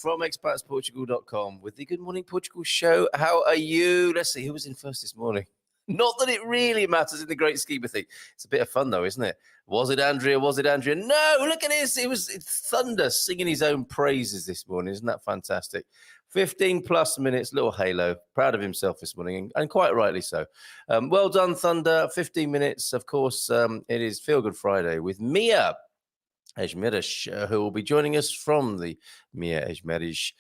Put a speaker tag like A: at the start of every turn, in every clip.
A: From expatsportugal.com with the Good Morning Portugal show. How are you? Let's see who was in first this morning. Not that it really matters in the great scheme of things. It's a bit of fun though, isn't it? Was it Andrea? Was it Andrea? No, look at this. It's Thunder singing his own praises this morning. Isn't that fantastic? 15 plus minutes, little Halo. Proud of himself this morning, and quite rightly so. Well done, Thunder. 15 minutes. Of course, it is Feel Good Friday with Mia Esmeriz, who will be joining us from the Mia Esmeriz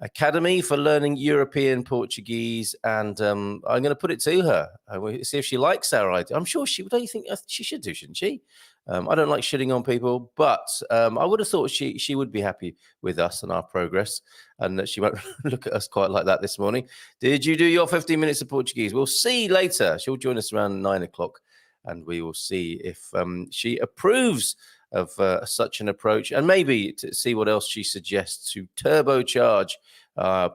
A: Academy for learning European Portuguese. And I'm going to put it to her. We'll see if she likes our idea. I'm sure she would. Don't you think she should do, shouldn't she? I don't like shitting on people, but I would have thought she would be happy with us and our progress, and that she won't look at us quite like that this morning. Did you do your 15 minutes of Portuguese? We'll see later. She'll join us around 9 o'clock, and we will see if she approves of such an approach, and maybe to see what else she suggests to turbocharge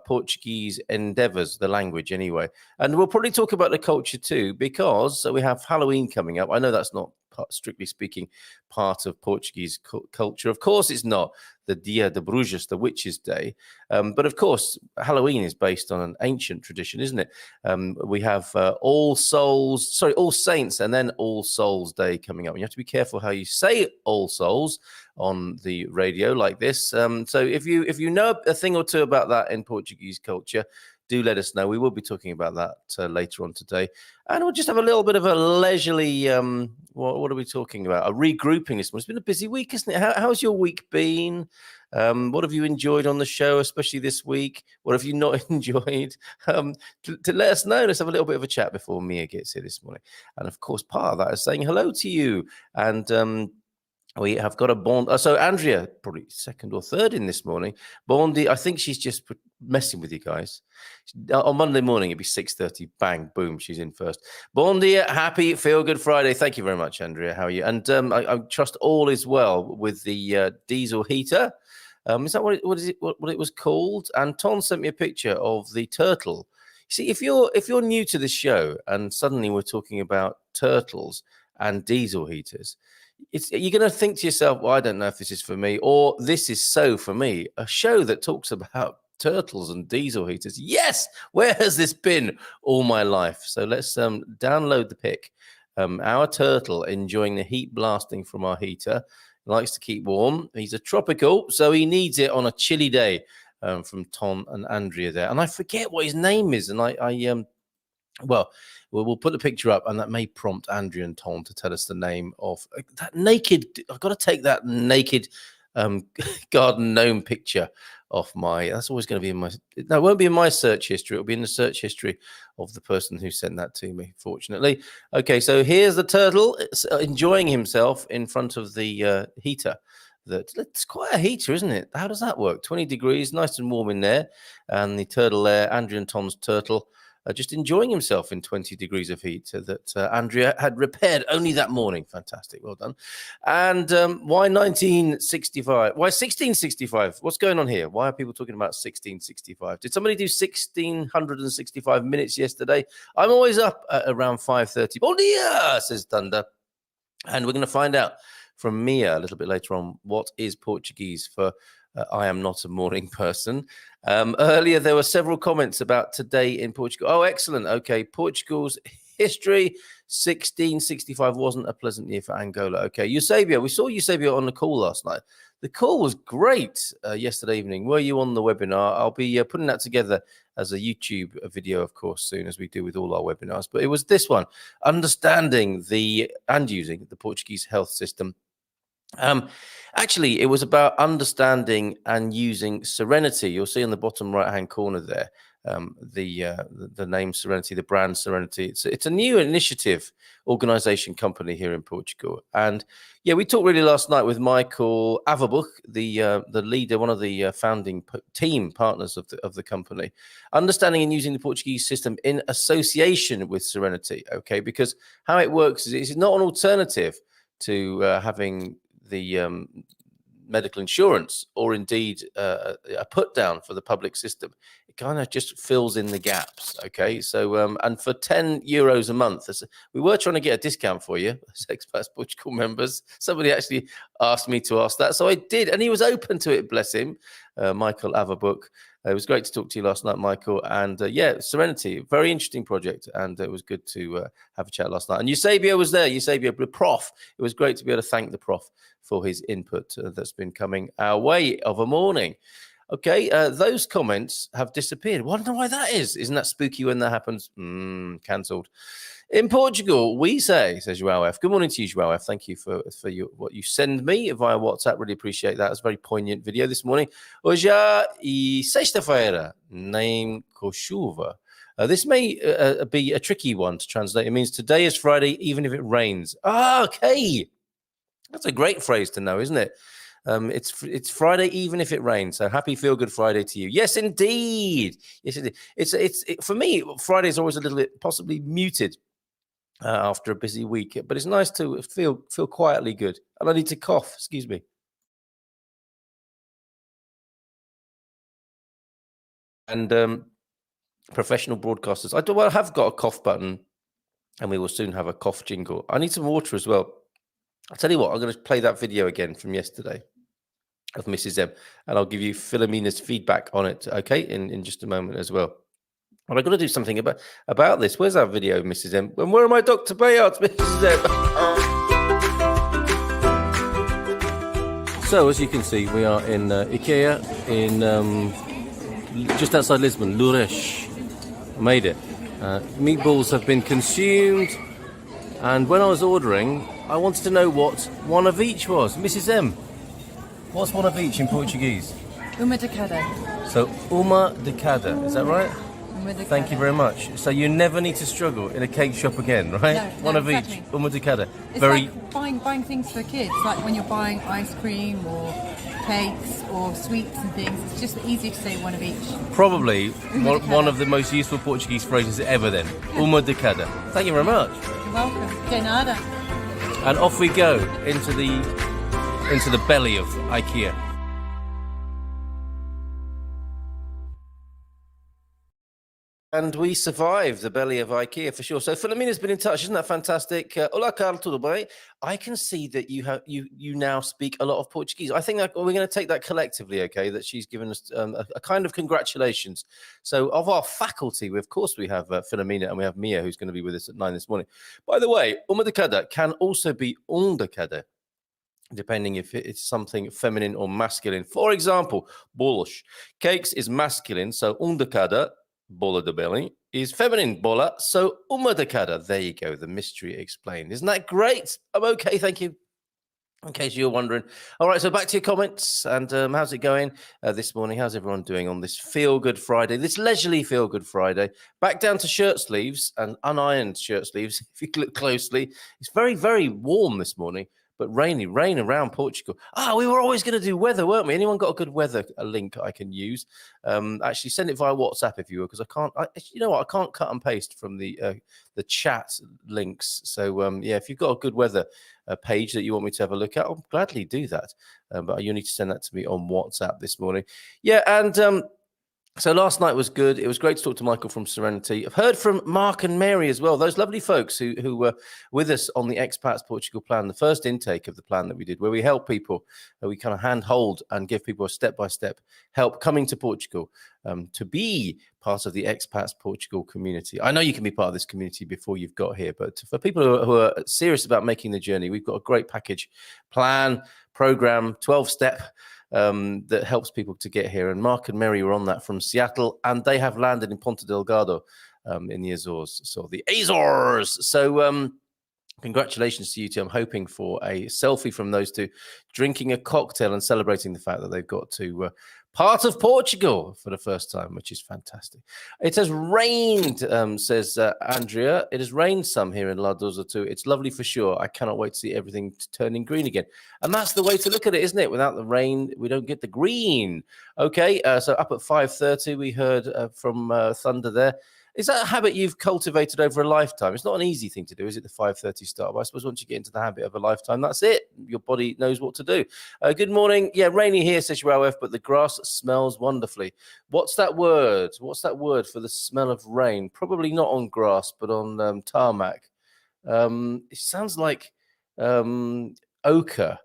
A: Portuguese endeavors, the language anyway. And we'll probably talk about the culture too, because we have Halloween coming up. I know that's not, strictly speaking, part of Portuguese culture. Of course it's not. The Dia de Brujas, the Witches' Day. But of course, Halloween is based on an ancient tradition, isn't it? We have All Saints, and then All Souls Day coming up. You have to be careful how you say All Souls on the radio like this. So if you know a thing or two about that in Portuguese culture, do let us know. We will be talking about that later on today. And we'll just have a little bit of a leisurely, what are we talking about? A regrouping this morning. It's been a busy week, isn't it? How's your week been? What have you enjoyed on the show, especially this week? What have you not enjoyed? To let us know. Let's have a little bit of a chat before Mia gets here this morning. And of course, part of that is saying hello to you. And we have got a bond. So Andrea, probably second or third in this morning. Bondi, I think she's just messing with you guys. On Monday morning, it'd be 6:30. Bang, boom, she's in first. Bondi, happy Feel Good Friday. Thank you very much, Andrea. How are you? And I trust all is well with the diesel heater. Is that what it was called? And Tom sent me a picture of the turtle. See, if you're new to the show and suddenly we're talking about turtles and diesel heaters, you're going to think to yourself, well, I don't know if this is for me, or this is so for me. A show that talks about turtles and diesel heaters. Yes, where has this been all my life? So let's download the pic. Our turtle enjoying the heat blasting from our heater. He likes to keep warm. He's a tropical, so he needs it on a chilly day. From Tom and Andrea there. And I forget what his name is. And we'll put the picture up, and that may prompt Andrea and Tom to tell us the name of that naked. I've got to take that naked garden gnome picture off my. That's always going to be in my. No, it won't be in my search history. It'll be in the search history of the person who sent that to me. Fortunately, okay. So here's the turtle enjoying himself in front of the heater. It's quite a heater, isn't it? How does that work? 20 degrees, nice and warm in there, and the turtle there, Andrea and Tom's turtle. Just enjoying himself in 20 degrees of heat that Andrea had repaired only that morning. Fantastic. Well done. And why 1965? Why 1665? What's going on here? Why are people talking about 1665? Did somebody do 1665 minutes yesterday? I'm always up at around 5:30. Bon dia, says Thunder. And we're going to find out from Mia a little bit later on what is Portuguese for I am not a morning person. Earlier, there were several comments about today in Portugal. Oh, excellent. Okay, Portugal's history, 1665 wasn't a pleasant year for Angola. Okay, Eusebio, we saw Eusebio on the call last night. The call was great yesterday evening. Were you on the webinar? I'll be putting that together as a YouTube video, of course, soon, as we do with all our webinars. But it was this one, understanding and using the Portuguese health system. Um, Actually, it was about understanding and using Serenity. You'll see on the bottom right-hand corner there, the name Serenity, the brand Serenity. It's a new initiative, organization, company here in Portugal. And yeah, we talked really last night with Michael Averbuk, the leader, one of the founding team partners of the company, understanding and using the Portuguese system in association with Serenity. Okay, because how it works is it's not an alternative to having the medical insurance, or indeed a put down for the public system. It kind of just fills in the gaps. Okay, so and for €10 a month, we were trying to get a discount for you as Expats Portugal members. Somebody actually asked me to ask that, so I did, and he was open to it. Bless him, Michael Averbuk. It was great to talk to you last night, Michael. And yeah, Serenity, very interesting project. And it was good to have a chat last night. And Eusebio was there. Eusebio, the prof. It was great to be able to thank the prof for his input that's been coming our way of a morning. Okay, those comments have disappeared. Wonder why that is. Isn't that spooky when that happens? Cancelled. In Portugal, we say, says João F. Good morning to you, João F. Thank you for what you send me via WhatsApp. Really appreciate that. It's a very poignant video this morning. Hoje e sexta-feira, nem com chuva. This may be a tricky one to translate. It means today is Friday, even if it rains. Okay. That's a great phrase to know, isn't it? It's Friday, even if it rains. So happy Feel Good Friday to you. Yes, indeed. Yes, indeed. For me, Friday is always a little bit possibly muted after a busy week, but it's nice to feel quietly good. And I need to cough. Excuse me. And professional broadcasters. I have got a cough button, and we will soon have a cough jingle. I need some water as well. I'll tell you what, I'm going to play that video again from yesterday of Mrs. M, and I'll give you Philomena's feedback on it, okay, in just a moment as well. But I've got to do something about this. Where's our video, Mrs. M? And where are my Dr. Bayards, Mrs. M? So, as you can see, we are in IKEA in just outside Lisbon, Loures. Made it. Meatballs have been consumed, and when I was ordering, I wanted to know what one of each was. Mrs. M, what's one of each in Portuguese?
B: Uma de cada.
A: So, uma de cada, is that right?
B: Uma de
A: Thank
B: cada.
A: you very much. So you never need to struggle in a cake shop again, right?
B: No,
A: one of
B: exactly.
A: each, uma de cada.
B: It's
A: Very
B: like buying things for kids, like when you're buying ice cream or cakes or sweets and things. It's just easier to say one of each.
A: probably
B: Uma de cada.
A: one of the most useful Portuguese phrases ever then. Uma de cada. Thank you very much.
B: You're welcome. De nada.
A: And off we go into the belly of IKEA. And we survived the belly of IKEA for sure. So Philomena's been in touch. Isn't that fantastic? Olá, Carlos, tudo bem? I can see that you now speak a lot of Portuguese. I think that we're going to take that collectively, okay, that she's given us a kind of congratulations. So of our faculty, of course, we have Philomena and we have Mia, who's going to be with us at 9 this morning. By the way, uma de cada can also be um de cada, depending if it's something feminine or masculine. For example, bolos. Cakes is masculine, so um de cada, bola de belly, is feminine bola, so uma de cada. There you go, the mystery explained. Isn't that great? I'm okay, thank you. In case you're wondering. All right, so back to your comments. And how's it going this morning? How's everyone doing on this feel-good Friday, this leisurely feel-good Friday? Back down to shirt sleeves and unironed shirt sleeves, if you look closely. It's very, very warm this morning, but rain around Portugal. We were always going to do weather, weren't we? Anyone got a good weather link I can use? Actually, send it via WhatsApp if you will, because you know what? I can't cut and paste from the chat links. So yeah, if you've got a good weather page that you want me to have a look at, I'll gladly do that. But you need to send that to me on WhatsApp this morning. Yeah, and so last night was good. It was great to talk to Michael from Serenity. I've heard from Mark and Mary as well, those lovely folks who were with us on the Expats Portugal plan, the first intake of the plan that we did, where we help people, we kind of handhold and give people a step-by-step help coming to Portugal to be part of the Expats Portugal community. I know you can be part of this community before you've got here, but for people who are serious about making the journey, we've got a great package, plan, program, 12-step, that helps people to get here. And Mark and Mary were on that from Seattle, and they have landed in Ponta Delgado in the Azores. So the Azores. So Congratulations to you two. I'm hoping for a selfie from those two drinking a cocktail and celebrating the fact that they've got to part of Portugal for the first time, which is fantastic. It has rained, says Andrea. It has rained some here in La Doza too. It's lovely for sure. I cannot wait to see everything turning green again. And that's the way to look at it, isn't it? Without the rain, we don't get the green. Okay, so up at 5:30, we heard from Thunder there. Is that a habit you've cultivated over a lifetime? It's not an easy thing to do, is it, the 5:30 start? But I suppose once you get into the habit of a lifetime, that's it. Your body knows what to do. Good morning. Yeah, rainy here, says Joao F., but the grass smells wonderfully. What's that word? What's that word for the smell of rain? Probably not on grass, but on tarmac. It sounds like ochre.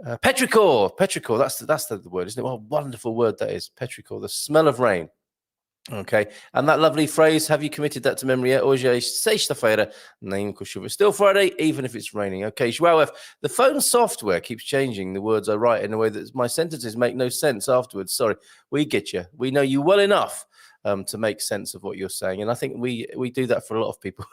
A: Petrichor. Petrichor. That's the word, isn't it? What a wonderful word that is. Petrichor, the smell of rain. Okay, and that lovely phrase, have you committed that to memory yet? Hoje é sexta-feira, nem com chuva. Still Friday, even if it's raining. Okay, Joao F., the phone software keeps changing the words I write in a way that my sentences make no sense afterwards. Sorry, we get you. We know you well enough to make sense of what you're saying, and I think we do that for a lot of people,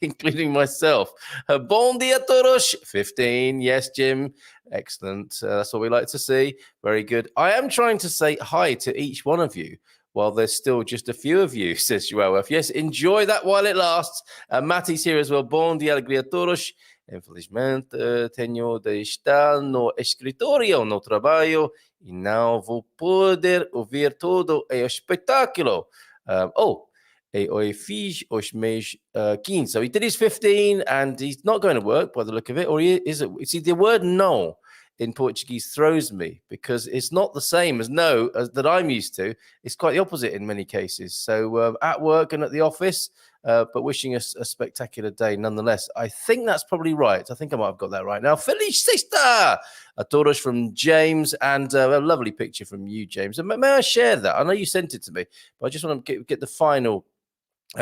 A: including myself. Bom dia todos, 15. Yes, Jim. Excellent. That's what we like to see. Very good. I am trying to say hi to each one of you. Well, there's still just a few of you, says Joao F. Yes, enjoy that while it lasts. Matty's here as well. Bom dia, alegria a todos. Infelizmente, tenho de estar no escritório, no trabalho, e não vou poder ouvir todo o espetáculo. I fiz os meus 15. So he did his 15, and he's not going to work by the look of it, or he is it? See, the word no in Portuguese throws me because it's not the same as no as that I'm used to. It's quite the opposite in many cases. So at work and at the office, but wishing us a spectacular day nonetheless. I think that's probably right. I think I might have got that right. Now, Feliz Sexta! A todos from James, and a lovely picture from you, James. And may I share that? I know you sent it to me, but I just want to get the final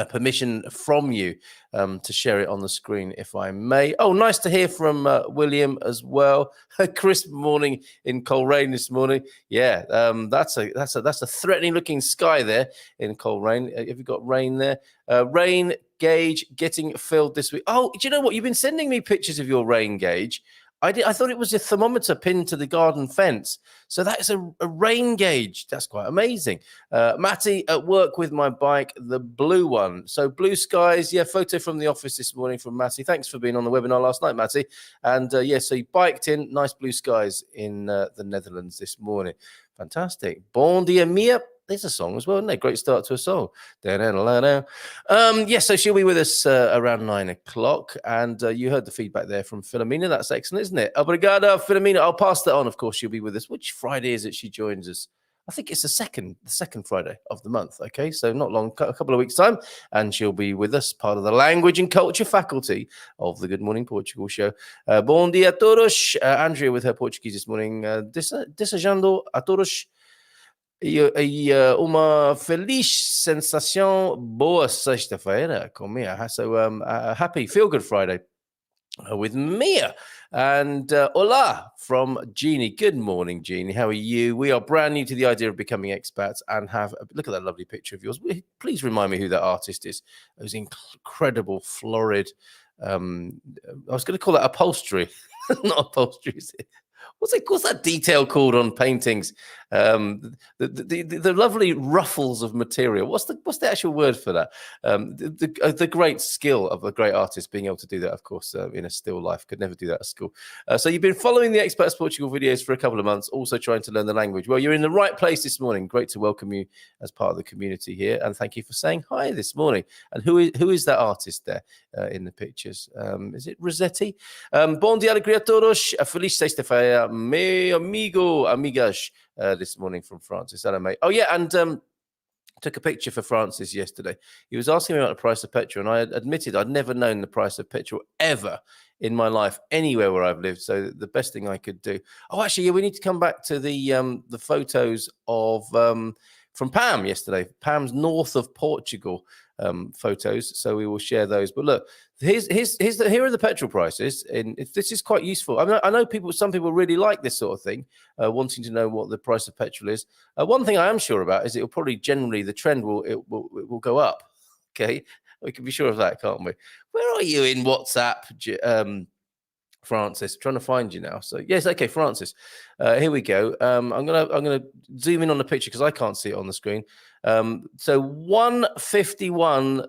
A: permission from you to share it on the screen, if I may. Oh, nice to hear from William as well. A crisp morning in Coleraine this morning. Yeah, that's a threatening looking sky there in Coleraine. Have you got rain there? Rain gauge getting filled this week. Oh, do you know what? You've been sending me pictures of your rain gauge. I thought it was a thermometer pinned to the garden fence. So that is a rain gauge. That's quite amazing. Matty, at work with my bike, the blue one. So blue skies. Yeah, photo from the office this morning from Matty. Thanks for being on the webinar last night, Matty. And yeah, so you biked in. Nice blue skies in the Netherlands this morning. Fantastic. Bon dia, Mia. There's a song as well, isn't it? Great start to a song. Yes, so she'll be with us around 9 o'clock. And you heard the feedback there from Philomena. That's excellent, isn't it? Obrigado, Philomena. I'll pass that on. Of course, she'll be with us. Which Friday is it she joins us? I think it's the second Friday of the month. Okay, so not long, a couple of weeks' time. And she'll be with us, part of the language and culture faculty of the Good Morning Portugal show. Bom dia a todos. Andrea with her Portuguese this morning. Desejando a todos uma feliz sensação, boa sexta-feira com Mia. So a happy feel-good Friday with Mia. And hola from Jeannie. Good morning, Jeannie. How are you? We are brand new to the idea of becoming expats and have look at that lovely picture of yours. Please remind me who that artist is. Those incredible florid. I was going to call that upholstery, not upholstery. Is it? What's that detail called on paintings? The lovely ruffles of material. What's the actual word for that? The great skill of a great artist being able to do that, of course, in a still life. Could never do that at school. So you've been following the Expats Portugal videos for a couple of months, also trying to learn the language. Well, you're in the right place this morning. Great to welcome you as part of the community here, and thank you for saying hi this morning. And who is that artist there in the pictures? Is it Rossetti? Bom dia, alegria a todos. Feliz sexta-feira, meu amigo, amigas. This morning from Francis. Hello, mate. Oh, yeah, and took a picture for Francis yesterday. He was asking me about the price of petrol, and I admitted I'd never known the price of petrol ever in my life, anywhere where I've lived. So the best thing I could do. Oh, actually, yeah, we need to come back to the photos of from Pam yesterday. Pam's north of Portugal photos. So we will share those. But look, here are the petrol prices. And this is quite useful. I know some people really like this sort of thing, wanting to know what the price of petrol is. One thing I am sure about is it will probably generally the trend will go up. Okay. We can be sure of that, can't we? Where are you in WhatsApp, Francis? Trying to find you now. So yes, okay, Francis. Here we go. I'm gonna zoom in on the picture because I can't see it on the screen. So 151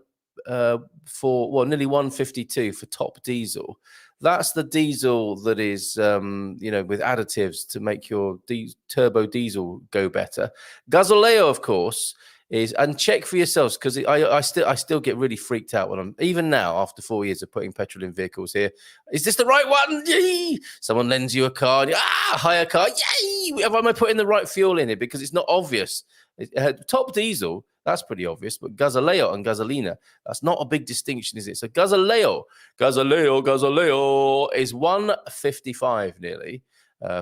A: for nearly 152 for top diesel. That's the diesel that is with additives to make your turbo diesel go better. Gasoleo, of course, is, and check for yourselves, because I still get really freaked out when I'm, even now after 4 years of putting petrol in vehicles here. Is this the right one? Yay! Someone lends you a car, and hire a car. Yay! Am I putting the right fuel in it? Because it's not obvious. Top diesel, that's pretty obvious, but gasoleo and gasolina, that's not a big distinction, is it? So gasoleo is 155 nearly.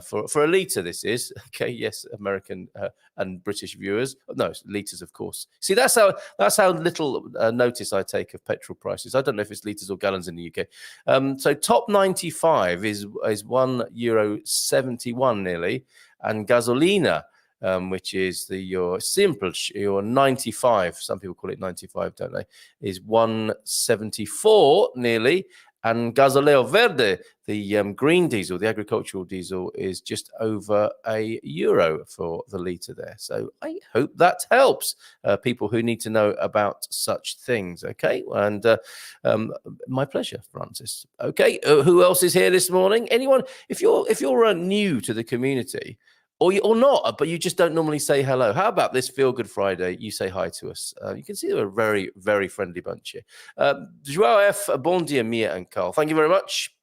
A: For a litre, this is okay. Yes, American and British viewers. No, litres, of course. See, that's how little notice I take of petrol prices. I don't know if it's litres or gallons in the UK. So top 95 is €1.71 nearly, and gasolina, which is your 95. Some people call it 95, don't they? Is 174 nearly. And gasoleo verde, the green diesel, the agricultural diesel, is just over €1 for the litre there. So I hope that helps people who need to know about such things. Okay, and my pleasure, Francis. Okay, who else is here this morning? Anyone? If you're new to the community, or not, but you just don't normally say hello, how about this Feel Good Friday? You say hi to us. You can see they're a very, very friendly bunch here. João F, bon dia, Mia and Carl. Thank you very much.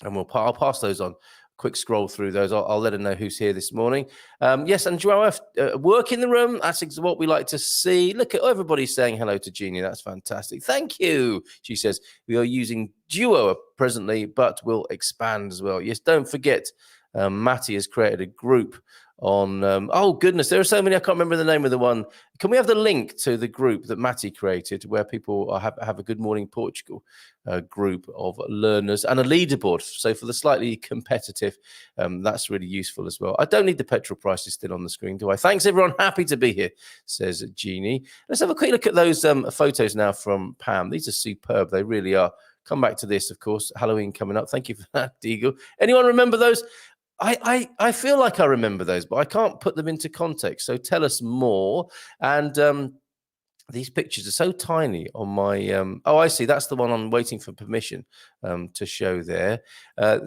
A: And I'll pass those on. Quick scroll through those. I'll let her know who's here this morning. Yes, and João F, work in the room. That's what we like to see. Look at everybody saying hello to Jeannie. That's fantastic. Thank you. She says, we are using Duo presently, but will expand as well. Yes, don't forget, Matty has created a group on oh goodness, there are so many, I can't remember the name of the one. Can we have the link to the group that Matty created where people have a Good Morning Portugal group of learners and a leaderboard? So for the slightly competitive, that's really useful as well. I don't need the petrol prices still on the screen, do I? Thanks everyone, happy to be here, says Jeannie. Let's have a quick look at those photos now from Pam. These are superb, they really are. Come back to this, of course, Halloween coming up. Thank you for that, Deagle. Anyone remember those? I feel like I remember those, but I can't put them into context. So tell us more. And these pictures are so tiny on my. Oh, I see. That's the one I'm waiting for permission to show there.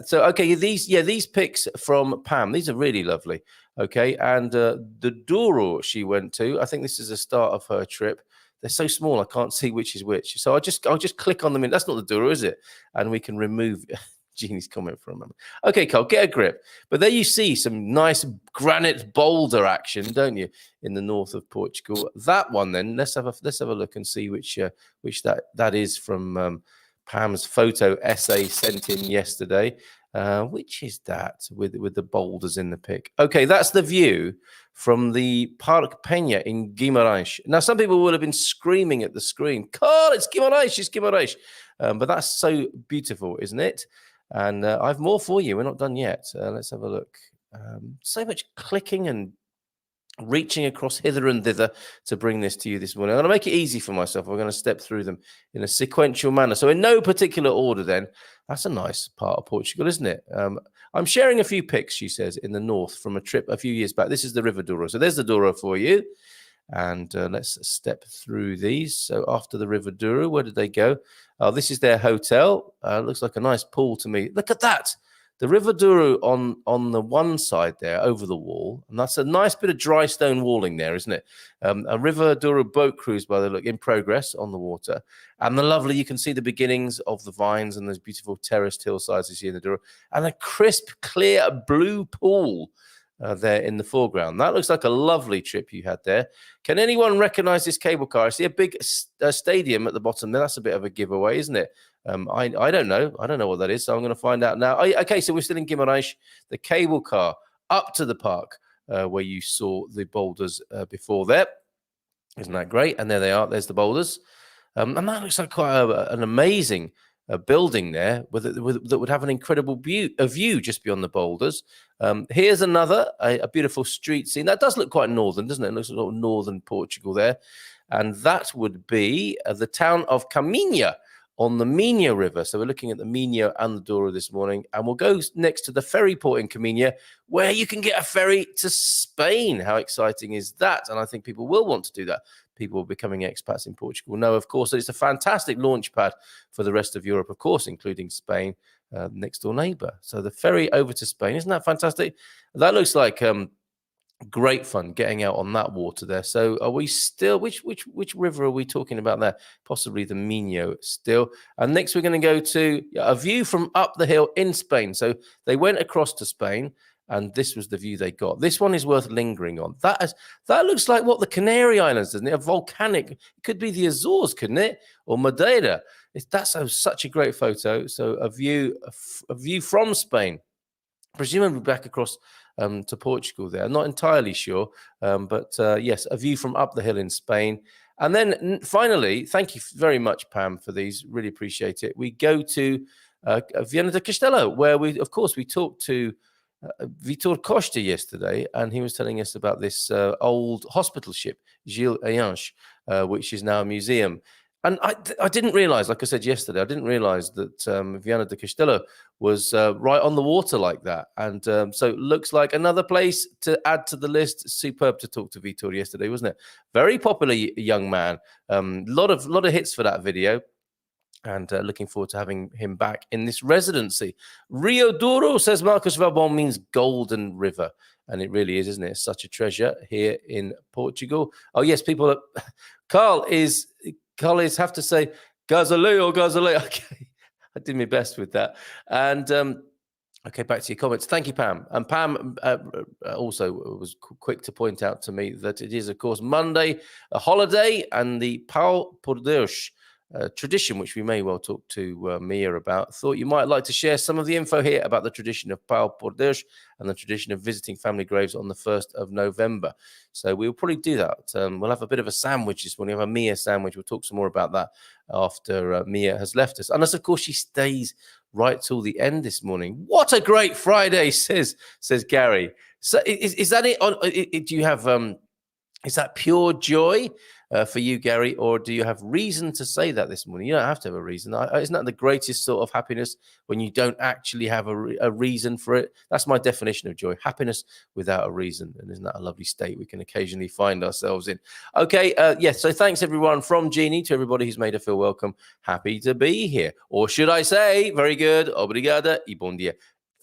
A: So okay, these pics from Pam. These are really lovely. Okay, and the Douro she went to. I think this is the start of her trip. They're so small, I can't see which is which. So I'll just click on them. That's not the Douro, is it? And we can remove. Jeannie's comment for a moment. Okay, Carl, get a grip. But there you see some nice granite boulder action, don't you, in the north of Portugal? That one, then let's have a look and see which that is from Pam's photo essay sent in yesterday. Which is that with the boulders in the pic? Okay, that's the view from the Parque Peña in Guimarães. Now, some people will have been screaming at the screen, Carl, it's Guimarães. But that's so beautiful, isn't it? And I've more for you. We're not done yet. Let's have a look. So much clicking and reaching across hither and thither to bring this to you this morning. I'm going to make it easy for myself. We're going to step through them in a sequential manner. So in no particular order then. That's a nice part of Portugal, isn't it? I'm sharing a few pics, she says, in the north from a trip a few years back. This is the River Douro. So there's the Douro for you. And let's step through these. So after the River Douro, where did they go? Oh, this is their hotel. Looks like a nice pool to me. Look at that. The River Douro on the one side there, over the wall. And that's a nice bit of dry stone walling there, isn't it? A River Douro boat cruise, by the look, in progress on the water. And the lovely, you can see the beginnings of the vines and those beautiful terraced hillsides you see in the Douro. And a crisp, clear blue pool there in the foreground. That looks like a lovely trip you had there. Can anyone recognize this cable car? I see a big stadium at the bottom there. That's a bit of a giveaway, isn't it? I don't know. I don't know what that is, so I'm going to find out now. Okay, so we're still in Guimarães. The cable car up to the park where you saw the boulders before there. Isn't that great? And there they are. There's the boulders. And that looks like quite an amazing building there that would have an incredible view just beyond the boulders. Here's another, a beautiful street scene. That does look quite northern, doesn't it? It looks like northern Portugal there. And that would be the town of Caminha on the Minho River. So we're looking at the Minho and the Douro this morning. And we'll go next to the ferry port in Caminha, where you can get a ferry to Spain. How exciting is that? And I think people will want to do that. People becoming expats in Portugal know, of course, that it's a fantastic launch pad for the rest of Europe, of course, including Spain, next door neighbor. So the ferry over to Spain, isn't that fantastic? That looks like great fun getting out on that water there. So are we still, which river are we talking about there? Possibly the Minho still. And next we're going to go to a view from up the hill in Spain. So they went across to Spain, and this was the view they got. This one is worth lingering on. That looks like what the Canary Islands, doesn't it? A volcanic, it could be the Azores, couldn't it? Or Madeira. That's such a great photo. So a view from Spain, presumably back across to Portugal there. I'm not entirely sure, but yes, a view from up the hill in Spain. And then finally, thank you very much, Pam, for these. Really appreciate it. We go to Viana do Castelo, where we talked to Vitor Costa yesterday, and he was telling us about this old hospital ship, Gilles Ayanche, which is now a museum. And I didn't realize, like I said yesterday, I didn't realize that Viana do Castelo was right on the water like that. And so it looks like another place to add to the list. Superb to talk to Vitor yesterday, wasn't it? Very popular young man. Lot of hits for that video. And looking forward to having him back in this residency. Rio Douro, says Marcus Valbon, means golden river. And it really is, isn't it? It's such a treasure here in Portugal. Oh, yes, people. Carl is have to say, Gazaleo. Okay, I did my best with that. And okay, back to your comments. Thank you, Pam. And Pam also was quick to point out to me that it is, of course, Monday, a holiday, and the Pau por Deus tradition, which we may well talk to Mia about. Thought you might like to share some of the info here about the tradition of Pau por Deus and the tradition of visiting family graves on the 1st of November. So we'll probably do that. We'll have a bit of a sandwich this morning. We'll have a Mia sandwich. We'll talk some more about that after Mia has left us. Unless, of course, she stays right till the end this morning. What a great Friday, says Gary. So is that it? Do you have is that pure joy for you, Gary, or do you have reason to say that this morning? You don't have to have a reason. Isn't that the greatest sort of happiness, when you don't actually have a reason for it? That's my definition of joy, happiness without a reason. And isn't that a lovely state we can occasionally find ourselves in? Okay, yes, so thanks everyone, from Jeannie to everybody who's made her feel welcome. Happy to be here. Or should I say, very good, obrigada e bom dia.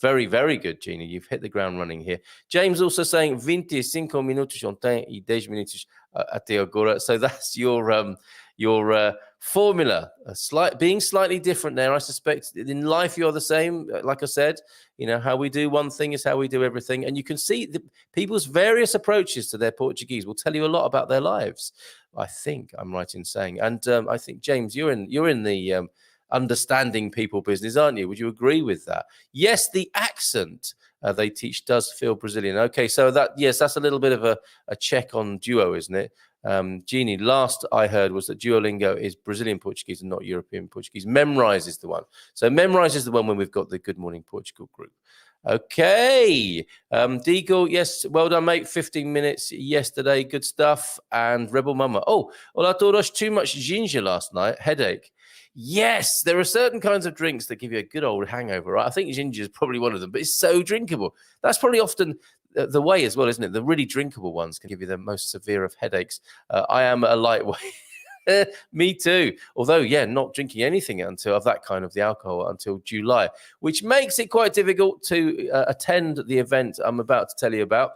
A: Very, very good, Gina. You've hit the ground running here. James also saying 25 minutos ontem e 10 minutos até agora. So that's your formula. Being slightly different there. I suspect in life you're the same. Like I said, how we do one thing is how we do everything. And you can see people's various approaches to their Portuguese will tell you a lot about their lives. I think I'm right in saying. And I think, James, you're in the understanding people business, aren't you? Would you agree with that? Yes, the accent they teach does feel Brazilian. Okay, so that's a little bit of a check on Duo, isn't it? Jeannie, last I heard was that Duolingo is Brazilian Portuguese and not European Portuguese. Memrise is the one. So Memrise is the one when we've got the Good Morning Portugal group. Okay. Deagle, yes, well done, mate. 15 minutes yesterday. Good stuff. And Rebel Mama. Oh, I thought I was too much ginger last night. Headache. Yes, there are certain kinds of drinks that give you a good old hangover, right? I think ginger is probably one of them, but it's so drinkable. That's probably often the way as well, isn't it? The really drinkable ones can give you the most severe of headaches. I am a lightweight. Me too. Although, not drinking anything of that kind of the alcohol until July, which makes it quite difficult to attend the event I'm about to tell you about.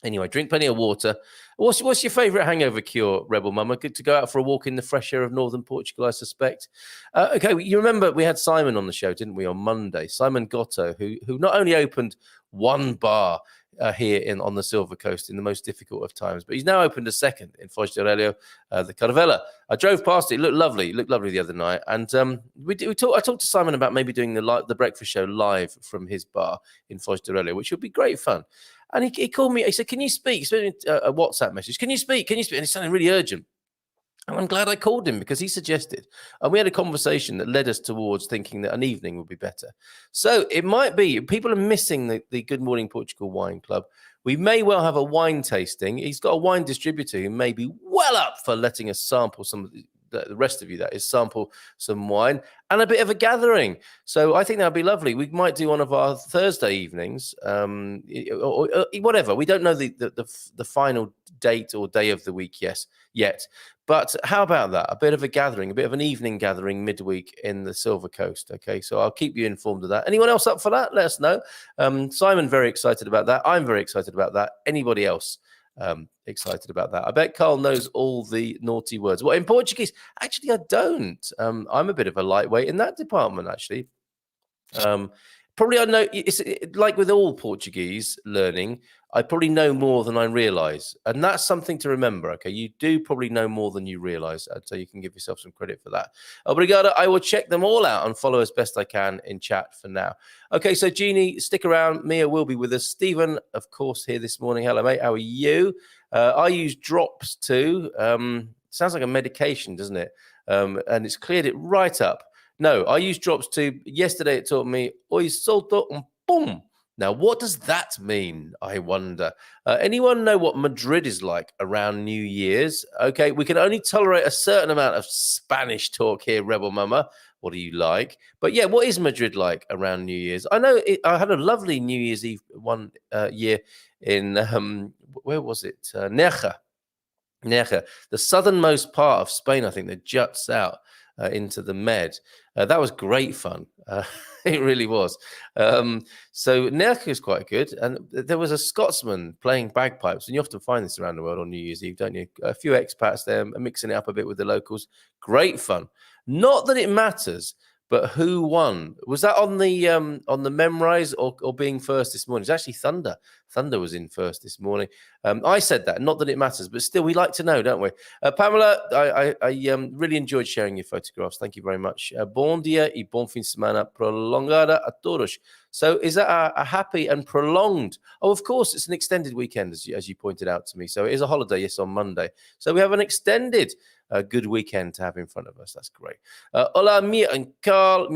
A: Anyway, drink plenty of water. What's your favourite hangover cure, Rebel Mama? Good to go out for a walk in the fresh air of northern Portugal, I suspect. Okay, you remember we had Simon on the show, didn't we, on Monday? Simon Gotto, who not only opened one bar here on the Silver Coast in the most difficult of times, but he's now opened a second in Foz de Aurelio, the Caravella. I drove past it. It looked lovely the other night. And I talked to Simon about maybe doing the breakfast show live from his bar in Foz de Aurelio, which would be great fun. And he called me. He said, "Can you speak?" He sent me a WhatsApp message. Can you speak? And it sounded really urgent. And I'm glad I called him because he suggested, and we had a conversation that led us towards thinking that an evening would be better. So it might be people are missing the Good Morning Portugal Wine Club. We may well have a wine tasting. He's got a wine distributor who may be well up for letting us sample some of the rest of you, that is, sample some wine and a bit of a gathering. So I think that'd be lovely. We might do one of our Thursday evenings, or whatever. We don't know the final date or day of the week yet. But how about that? A bit of a gathering, a bit of an evening gathering midweek in the Silver Coast. Okay, so I'll keep you informed of that. Anyone else up for that? Let us know. Simon, very excited about that. I'm very excited about that. Anybody else excited about that? I bet Carl knows all the naughty words. Well, in Portuguese, actually, I don't. I'm a bit of a lightweight in that department, actually. Probably I know it's like with all Portuguese learning, I probably know more than I realize. And that's something to remember. Okay. You do probably know more than you realize. So you can give yourself some credit for that. Obrigado. I will check them all out and follow as best I can in chat for now. Okay. So Jeannie, stick around. Mia will be with us. Stephen, of course, here this morning. Hello, mate. How are you? I use drops too. Sounds like a medication, doesn't it? And it's cleared it right up. No, I use drops too. Yesterday it taught me oi solto un boom. Now, what does that mean? I wonder. Anyone know what Madrid is like around New Year's? Okay, we can only tolerate a certain amount of Spanish talk here, Rebel Mama. What do you like? But yeah, what is Madrid like around New Year's? I know I had a lovely New Year's Eve one year in, where was it? Nerja, the southernmost part of Spain, I think, that juts out into the Med. That was great fun. It really was. So Nerja is quite good. And there was a Scotsman playing bagpipes, and you often find this around the world on New Year's Eve, don't you? A few expats there mixing it up a bit with the locals. Great fun. Not that it matters, but who won? Was that on the memrise or being first this morning? It's actually Thunder. Thunder was in first this morning. I said that, not that it matters, but still, we like to know, don't we? Pamela, I really enjoyed sharing your photographs. Thank you very much. Bom dia y bom fin de semana prolongada a todos. So is that a happy and prolonged? Oh, of course, it's an extended weekend, as you pointed out to me. So it is a holiday, yes, on Monday. So we have an extended good weekend to have in front of us. That's great. Hola, Mia y Carl,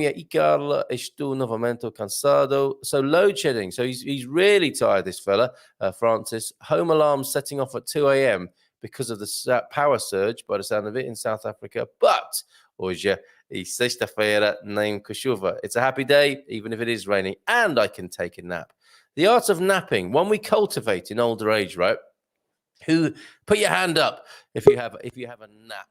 A: estou novamente cansado. So load shedding. So he's really tired, this fella, Francis. Home alarm setting off at 2 a.m. because of the power surge, by the sound of it, in South Africa. But hoje e sexta-feira nem chuva. It's a happy day, even if it is raining, and I can take a nap. The art of napping, one we cultivate in older age, right? Who put your hand up if you have a nap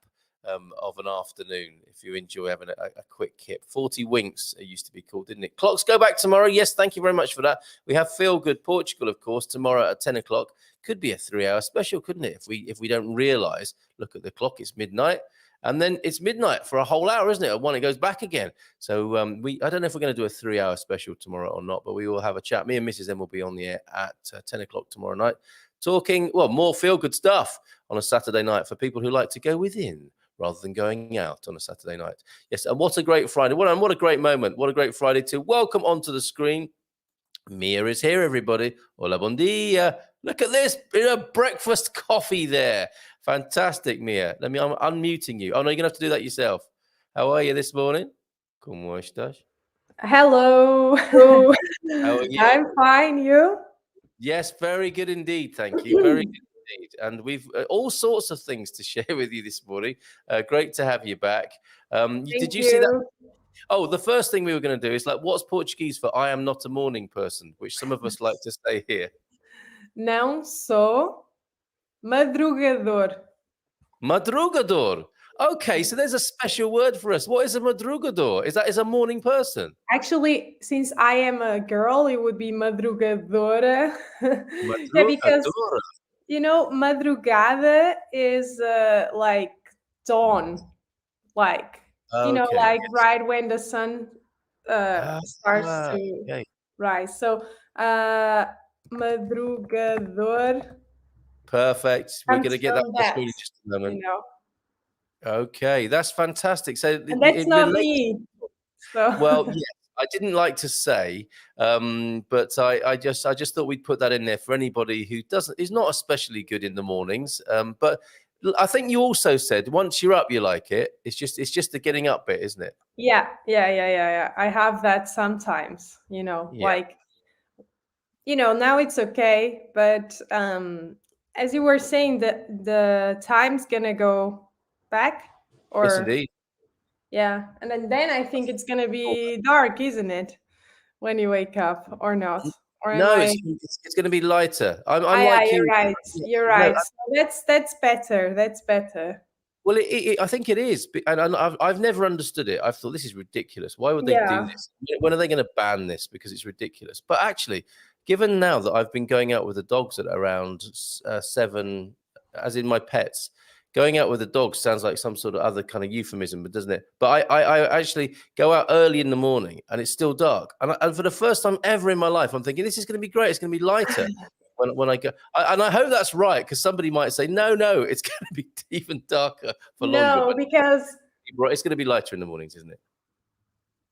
A: of an afternoon, if you enjoy having a quick kip. 40 winks, it used to be called, didn't it? Clocks go back tomorrow. Yes, thank you very much for that. We have Feel Good Portugal, of course, tomorrow at 10 o'clock. Could be a 3-hour special, couldn't it? If we don't realize, look at the clock, it's midnight. And then it's midnight for a whole hour, isn't it? At 1, it goes back again. So I don't know if we're going to do a 3-hour special tomorrow or not, but we will have a chat. Me and Mrs. M will be on the air at 10 o'clock tomorrow night, talking, well, more feel-good stuff on a Saturday night for people who like to go within rather than going out on a Saturday night. Yes, and what a great Friday. What a great moment. What a great Friday to welcome onto the screen. Mia is here, everybody. Hola, bon dia. Look at this. Breakfast coffee there. Fantastic, Mia. I'm unmuting you. Oh, no, you're going to have to do that yourself. How are you this morning? ¿Cómo estás?
C: Hello.
A: How are you?
C: I'm fine. You?
A: Yes, very good indeed. Thank you. Very good indeed. And we've all sorts of things to share with you this morning. Great to have you back. Did you see that? Oh, the first thing we were going to do is like, what's Portuguese for I am not a morning person, which some of us like to say here.
C: Não sou madrugador.
A: Madrugador. Okay, so there's a special word for us. What is a madrugador? Is a morning person?
C: Actually, since I am a girl, it would be madrugadora.
A: Madrugadora.
C: Yeah, because madrugada is like dawn, like
A: Okay, yes.
C: right when the sun starts to rise. So madrugador.
A: Perfect. We're going to get that on the screen in just a moment. Okay, that's fantastic. So
C: and that's not me. So.
A: Well, yes, I didn't like to say, but I just thought we'd put that in there for anybody who is not especially good in the mornings. But I think you also said once you're up, you like it. It's just the getting up bit, isn't it?
C: Yeah. I have that sometimes, like, now it's okay, but as you were saying, the time's gonna go back,
A: Yes,
C: or
A: indeed.
C: yeah, and then I think it's gonna be dark, isn't it, when you wake up, or not? Or am
A: No,
C: I?
A: it's going to be lighter. I'm
C: Yeah,
A: like
C: you're
A: you.
C: right. You're
A: No,
C: right. So that's better. That's better.
A: well, I think it is, and I've never understood it. I've thought this is ridiculous. Why would they do
C: Yeah.
A: this? When are they going to ban this? Because it's ridiculous. But actually, given now that I've been going out with the dogs at around 7, as in my pets, going out with the dogs sounds like some sort of other kind of euphemism, but doesn't it? But I actually go out early in the morning and it's still dark, and for the first time ever in my life, I'm thinking this is going to be great. It's going to be lighter. When I go, and I hope that's right, because somebody might say, no, it's going to be even darker for longer.
C: No,
A: But
C: because
A: it's going to be lighter in the mornings, isn't it?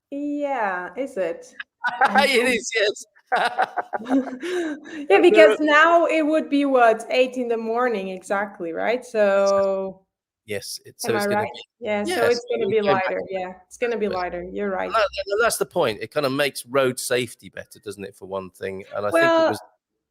C: yeah, is it?
A: It is, yes.
C: Yeah, because now it would be what, 8 in the morning exactly, right? So
A: Yes,
C: am I
A: it's going to
C: right?
A: be.
C: Yeah, so
A: Yes,
C: it's gonna be
A: go back
C: lighter.
A: to
C: Yeah, it's gonna be
A: it.
C: lighter. You're right.
A: That's the point. It kind of makes road safety better, doesn't it, for one thing? And I think it
C: Well,
A: was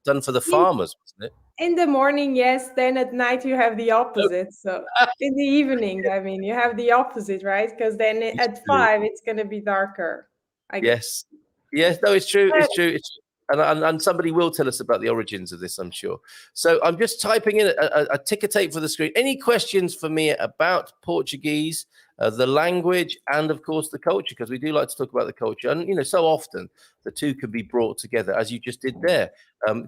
A: done for the
C: in
A: farmers, wasn't it?
C: in the morning, yes, then at night you have the opposite. So in the evening, I mean, you have the opposite, right? Because then at 5 it's gonna be darker. I guess.
A: Yes. Yes. No, it's true.
C: But
A: It's true. It's and somebody will tell us about the origins of this, I'm sure. So I'm just typing in a ticker tape for the screen. Any questions for me about Portuguese, the language, and of course the culture? Because we do like to talk about the culture, and so often the two can be brought together, as you just did there.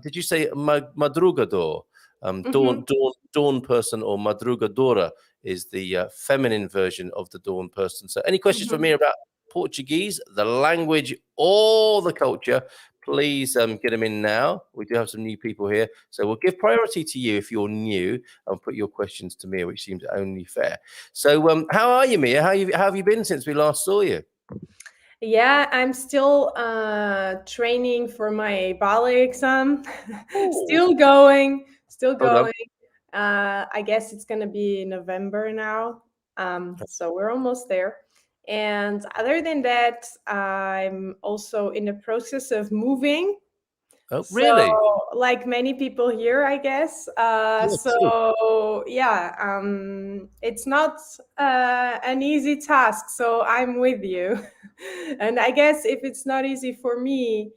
A: Did you say madrugador?
C: mhm.
A: Dawn person, or madrugadora is the feminine version of the dawn person. So any questions for
C: Mhm.
A: me about Portuguese, the language, or the culture, please get them in now. We do have some new people here, so we'll give priority to you if you're new, and put your questions to Mia, which seems only fair. So, how are you, Mia? How have you been since we last saw you?
C: Yeah, I'm still training for my ballet exam.
A: Oh,
C: Still going, still
A: hold on.
C: going. I guess it's gonna be November now. So we're almost there. And other than that, I'm also in the process of moving.
A: Oh,
C: So,
A: really?
C: like many people here, I guess.
A: Yeah, sure.
C: So yeah, it's not an easy task. So I'm with you. And I guess if it's not easy for me,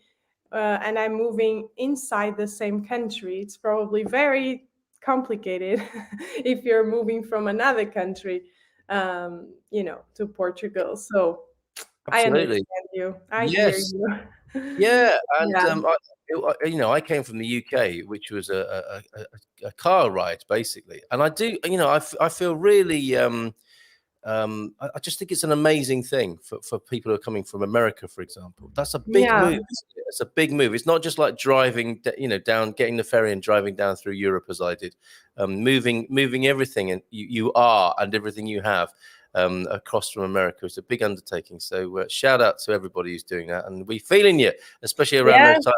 C: and I'm moving inside the same country, it's probably very complicated if you're moving from another country, to Portugal. So I
A: Absolutely.
C: understand you. I hear
A: Yes.
C: you.
A: Yeah, and
C: Yeah.
A: I came from the UK, which was a car ride basically, and I do, I feel really, I just think it's an amazing thing for people who are coming from America, for example. That's a big
C: Yeah.
A: move. Isn't it? It's a big move. It's not just like driving, down, getting the ferry and driving down through Europe as I did, moving everything and you are and everything you have. Across from America. It's a big undertaking. So shout out to everybody who's doing that, and we feeling you, especially around
C: Yeah.
A: those times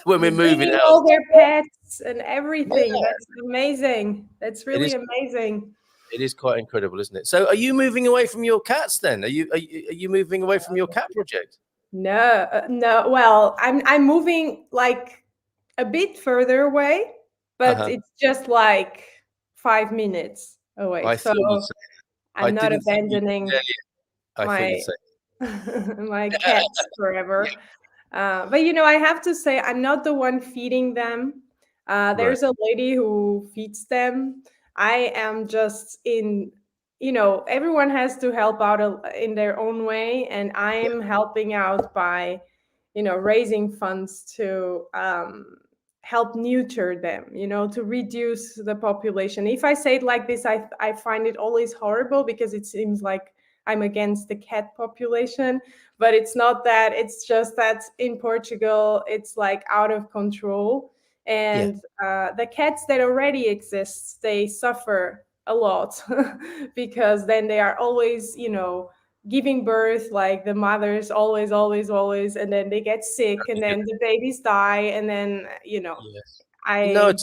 A: when we're moving
C: Bringing
A: out.
C: all their pets and
A: Yeah,
C: everything. That's amazing. That's
A: it
C: really
A: is.
C: amazing.
A: It is quite incredible, isn't it? So, are you moving away from your cats then? Are you moving away from your cat project?
C: No, no. Well, I'm moving like a bit further away,
A: Uh
C: but
A: huh.
C: it's just like 5 minutes away.
A: I
C: So
A: thought you'd say. I
C: I'm not
A: didn't think you'd
C: abandoning
A: say. I thought you'd
C: my
A: say.
C: my cats forever. But I have to say, I'm not the one feeding them.
A: Right.
C: There's a lady who feeds them. I am just everyone has to help out in their own way, and
A: Yeah.
C: I'm helping out by, raising funds to help neuter them, to reduce the population. If I say it like this, I find it always horrible because it seems like I'm against the cat population, but it's not that. It's just that in Portugal it's like out of control,
A: Yeah.
C: and the cats that already exist, they suffer a lot because then they are always giving birth, like the mothers always, and then they get sick, and then the babies die, and then
A: Yes. No, I
C: I
A: totally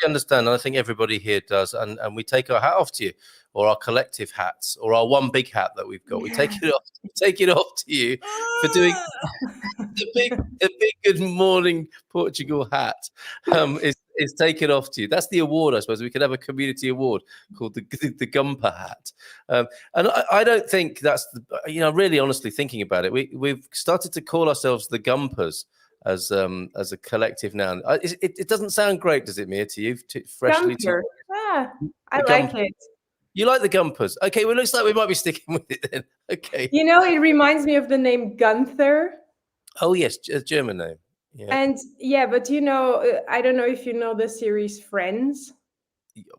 A: understand. And I think everybody here does. And we take our hat off to you, or our collective hats, or our one big hat that we've got. We take it off. We take it off to you for doing the big Good Morning Portugal hat. Is taken off to you. That's the award, I suppose. We could have a community award called the Gumper hat. And I don't think that's really honestly thinking about it. We've started to call ourselves the Gumpers as a collective noun. It doesn't sound great, does it, Mia, to you? Freshly to
C: Gumper. Ah, I
A: the
C: like
A: Gumper.
C: it.
A: You like the Gumpers? Okay, well, it looks like we might be sticking with it then. Okay.
C: You know, it reminds me of the name Gunther.
A: Oh yes, a German name. Yeah.
C: And yeah, but I don't know if you know the series Friends.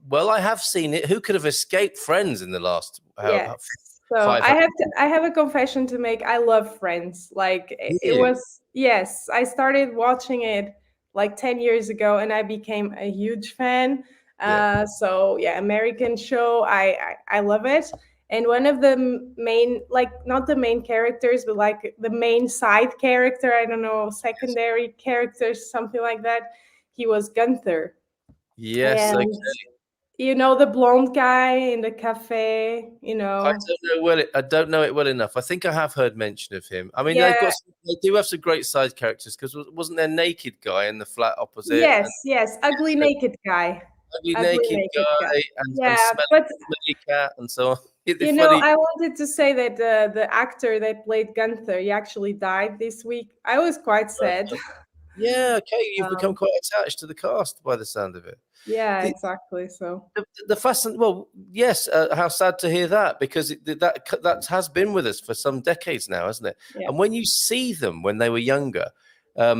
A: Well, I have seen it. Who could have escaped Friends in the last
C: Yes. So
A: 500?
C: I have a confession to make. I love Friends. Like it
A: You?
C: was, yes, I started watching it like 10 years ago and I became a huge fan.
A: Yeah.
C: So yeah, American show. I love it. And one of the main, like not the main characters, but like the main side character, I don't know, secondary characters, something like that. He was Gunther.
A: Yes. Okay.
C: And the blonde guy in the cafe,
A: I don't know it well enough. I think I have heard mention of him. I mean,
C: Yeah,
A: they do have some great side characters because wasn't there naked guy in the flat opposite
C: yes,
A: and
C: yes, ugly naked guy.
A: ugly
C: Ugly
A: naked
C: naked guy.
A: guy and
C: Yeah, but
A: smelly cat and so on. It's funny.
C: I wanted to say that the actor that played Gunther, he actually died this week. I was quite sad.
A: Yeah. Okay. You've become
C: Um,
A: quite attached to the cast by the sound of it.
C: yeah,
A: The,
C: exactly. So
A: the fascinating. Well, yes. How sad to hear that because that has been with us for some decades now, hasn't it?
C: yeah,
A: And when you see them when they were younger, I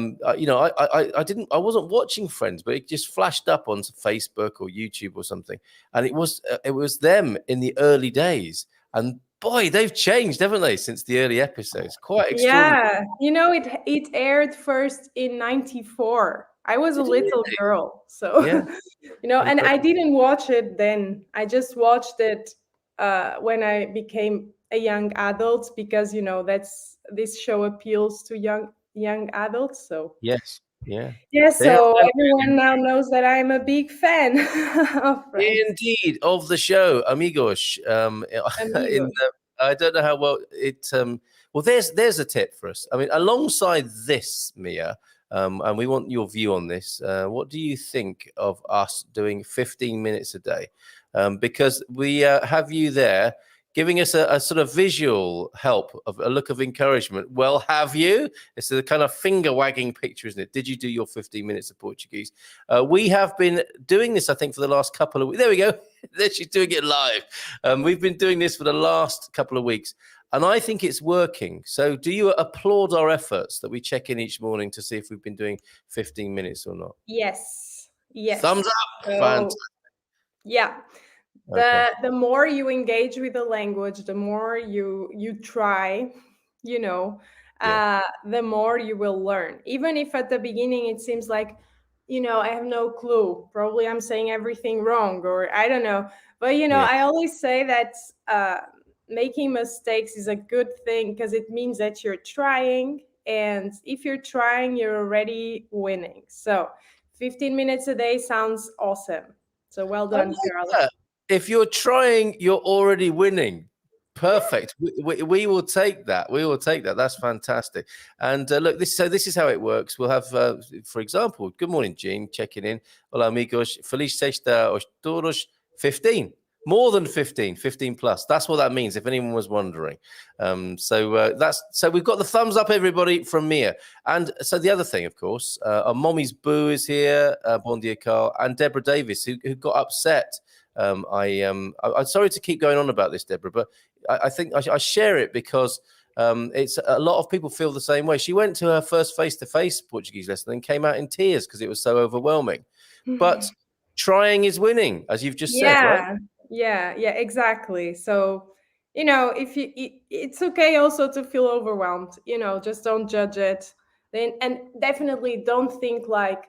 A: wasn't watching Friends, but it just flashed up on Facebook or YouTube or something, and it was them in the early days, and boy, they've changed, haven't they, since the early episodes? Quite extraordinary.
C: yeah. It aired first in '94. I was a
A: Did it
C: little
A: really?
C: girl, so
A: Yeah,
C: and I
A: incredible.
C: didn't watch it then. I just watched it when I became a young adult because this show appeals to young adults. So
A: Yes, yeah.
C: yeah,
A: They have
C: so
A: now
C: everyone now knows that I'm a big fan of Friends.
A: indeed of the show, amigos. In
C: Amigos.
A: I don't know how well it. Well, there's a tip for us. I mean, alongside this, Mia, and we want your view on this. What do you think of us doing 15 minutes a day? Because we have you there giving us a sort of visual help of a look of encouragement. Well, have you? It's a kind of finger wagging picture, isn't it? Did you do your 15 minutes of Portuguese? We have been doing this, I think, for the last couple of weeks. There we go. There she's doing it live. We've been doing this for the last couple of weeks. And I think it's working. So do you applaud our efforts that we check in each morning to see if we've been doing 15 minutes or not?
C: Yes. Yes.
A: Thumbs up.
C: So
A: Fantastic.
C: yeah.
A: Okay.
C: The more you engage with the language, the more you try,
A: Yeah.
C: the more you will learn. Even if at the beginning it seems like, I have no clue. Probably I'm saying everything wrong, or I don't know. But
A: Yeah.
C: I always say that making mistakes is a good thing because it means that you're trying, and if you're trying, you're already winning. So 15 minutes a day sounds awesome. So well
A: I
C: done,
A: like
C: Carla.
A: that. If you're trying, you're already winning. Perfect. We will take that. We will take that. That's fantastic. And look, this is how it works. We'll have, for example, good morning, Jean, checking in. Hola, amigos. Feliz sexta aos todos. 15. More than 15, 15 plus. That's what that means, if anyone was wondering. So we've got the thumbs up, everybody, from Mia. And so the other thing, of course, our mommy's Boo is here. Bon dia, Carl. And Deborah Davis, who got upset. I'm sorry to keep going on about this, Deborah, but I think I share it because it's a lot of people feel the same way. She went to her first face-to-face Portuguese lesson and came out in tears because it was so overwhelming. But trying is winning, as you've just said, right?
C: Yeah, exactly. So if it's okay also to feel overwhelmed. Just don't judge it. Then, and definitely don't think like,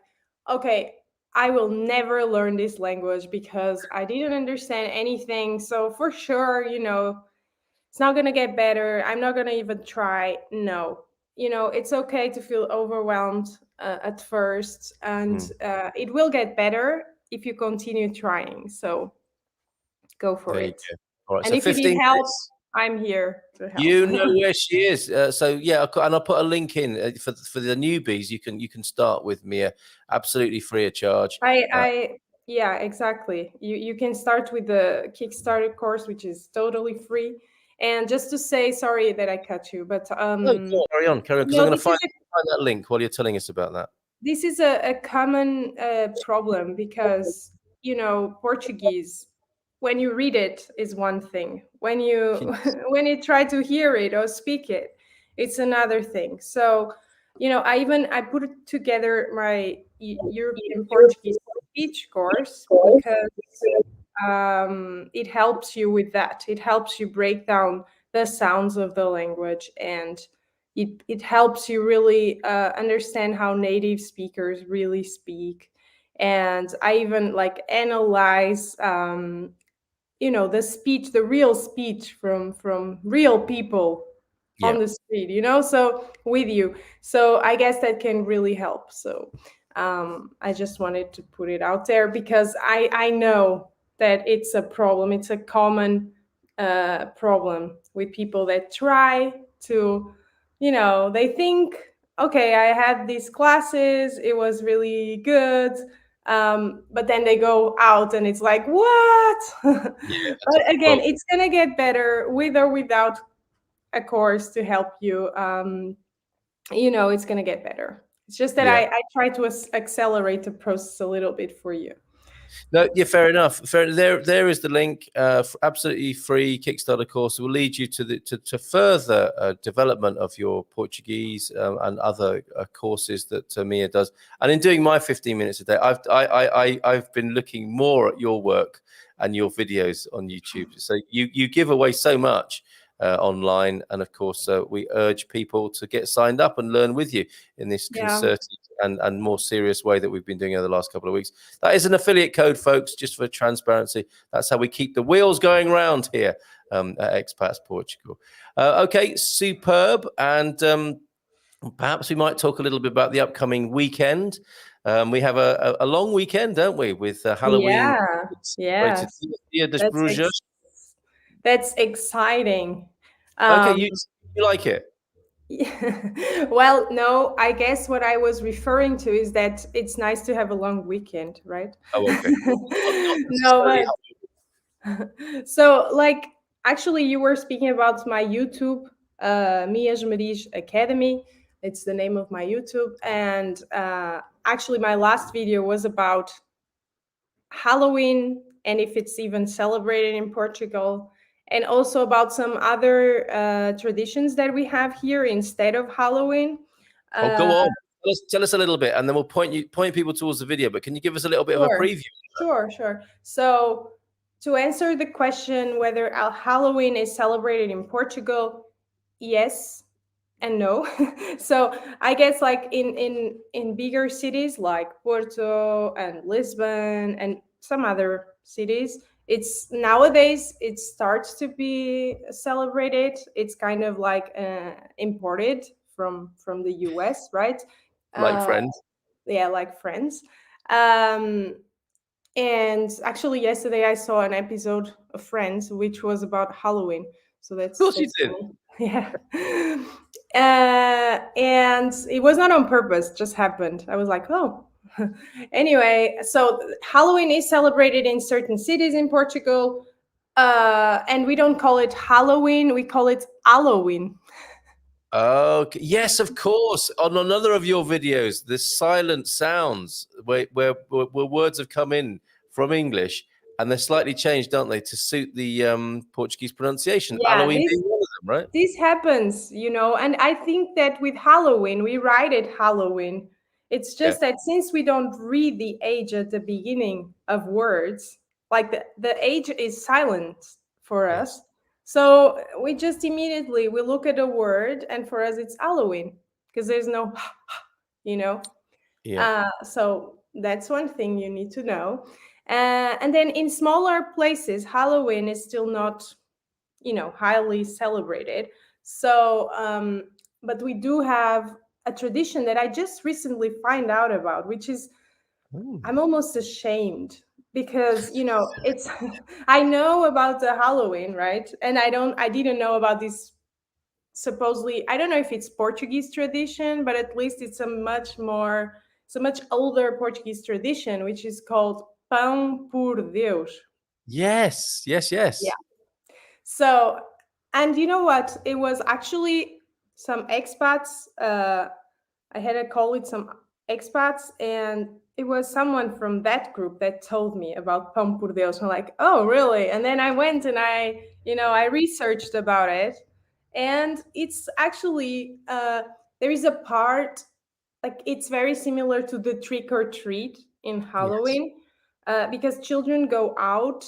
C: okay, I will never learn this language because I didn't understand anything. So for sure, it's not going to get better. I'm not going to even try. No, it's okay to feel overwhelmed. at first, and it will get better if you continue trying. So go for
A: There you
C: it.
A: go. All right,
C: And
A: so
C: if you
A: 15
C: need help,
A: minutes.
C: I'm here to help.
A: You know where she is. So yeah, and I'll put a link in for the newbies. You can start with Mia, absolutely free of charge.
C: Yeah, exactly. You can start with the Kickstarter course, which is totally free. And just to say, sorry that I cut you, but
A: No, carry on, because I'm
C: no,
A: going to find that link while you're telling us about that.
C: this is a common problem, because Portuguese, when you read it, is one thing. When you
A: Yes.
C: when you try to hear it or speak it, it's another thing. So I put together my European Portuguese speech course, because it helps you with that. It helps you break down the sounds of the language, and it helps you really understand how native speakers really speak. And I even like analyze the speech, the real speech from real people
A: Yeah.
C: on the street, so with you. So I guess that can really help. So I just wanted to put it out there, because I know that it's a problem. It's a common problem with people that try to, they think, okay, I had these classes, it was really good, but then they go out and it's like, what?
A: Yeah, that's
C: But again,
A: well,
C: it's gonna get better with or without a course to help you. It's gonna get better. It's just that
A: yeah.
C: I try to accelerate the process a little bit for you.
A: No, yeah, fair enough. There is the link. Absolutely free Kickstarter course will lead you to to further development of your Portuguese and other courses that Mia does. And in doing my 15 minutes a day, I've been looking more at your work and your videos on YouTube. So you give away so much online, and of course we urge people to get signed up and learn with you in this
C: Yeah.
A: concerted and more serious way that we've been doing over the last couple of weeks. That is an affiliate code, folks, just for transparency. That's how we keep the wheels going round here at Expats Portugal. Okay, superb. And perhaps we might talk a little bit about the upcoming weekend. We have a long weekend, don't we, with Halloween.
C: Yeah.
A: Celebrated
C: Yes.
A: Dia das
C: That's
A: Brujas.
C: that's exciting.
A: Okay,
C: Um,
A: you like it?
C: well, no, I guess what I was referring to is that it's nice to have a long weekend, right?
A: Oh, okay. Not
C: No,
A: necessarily.
C: so like, actually, you were speaking about my YouTube, Me Esmeriz Academy. It's the name of my YouTube, and actually, my last video was about Halloween and if it's even celebrated in Portugal, and also about some other traditions that we have here instead of Halloween.
A: Oh, go
C: Uh,
A: on. Tell us a little bit, and then we'll point people towards the video. But can you give us a little bit of a
C: sure,
A: preview?
C: sure. So, to answer the question whether Halloween is celebrated in Portugal, yes and no. So I guess like in bigger cities like Porto and Lisbon and some other cities, it's nowadays it starts to be celebrated. It's kind of like imported from the US, right?
A: Like
C: uh,
A: Friends.
C: yeah, like Friends. um and actually yesterday I saw an episode of Friends which was about Halloween, so
A: Of course you
C: that's
A: did.
C: funny. Yeah. And it was not on purpose, just happened. I was like, oh. Anyway, so Halloween is celebrated in certain cities in Portugal, and we don't call it Halloween, we call it Halloween.
A: Okay. Yes, of course. On another of your videos, the silent sounds where words have come in from English and they're slightly changed, don't they, to suit the Portuguese pronunciation.
C: Yeah,
A: Halloween being one of them, right?
C: this happens, and I think that with Halloween, we write it Halloween. It's
A: Yeah.
C: just that since we don't read the age at the beginning of words, like the age is silent for
A: Yes.
C: us. So we just immediately we look at a word, and for us it's Halloween because there's no, you know.
A: Yeah.
C: So that's one thing you need to know. And then in smaller places, Halloween is still not highly celebrated. So but we do have a tradition that I just recently find out about, which is
A: Ooh.
C: I'm almost ashamed because it's I know about the Halloween, right? And I didn't know about this supposedly, I don't know if it's Portuguese tradition, but at least it's a much older Portuguese tradition, which is called Pão por Deus.
A: Yes, yes, yes.
C: Yeah. So, and you know what? It was actually some expats. I had a call with some expats, and it was someone from that group that told me about Pão por Deus. I'm like, oh, really? And then I went and I researched about it, and it's actually there is a part, like it's very similar to the trick or treat in
A: Yes.
C: Halloween, because children go out,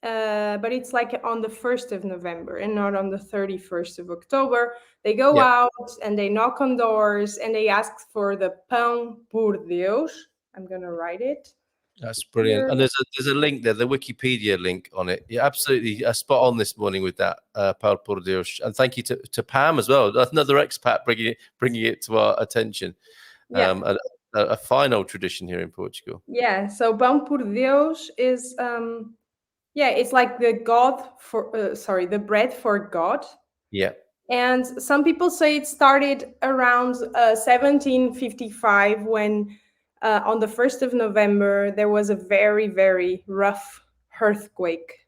C: but it's like on the 1st of November and not on the 31st of October. They go
A: Yep.
C: out and they knock on doors and they ask for the Pão por Deus. I'm going to write it.
A: That's brilliant.
C: Here.
A: And there's a link there, the Wikipedia link on it. You're absolutely spot on this morning with that, Paul por Deus. And thank you to Pam as well, another expat bringing it to our attention.
C: Yeah.
A: A fine old tradition here in Portugal.
C: Yeah. So Pão por Deus is, it's like the the bread for God.
A: Yeah.
C: And some people say it started around 1755 when on the 1st of November, there was a very, very rough earthquake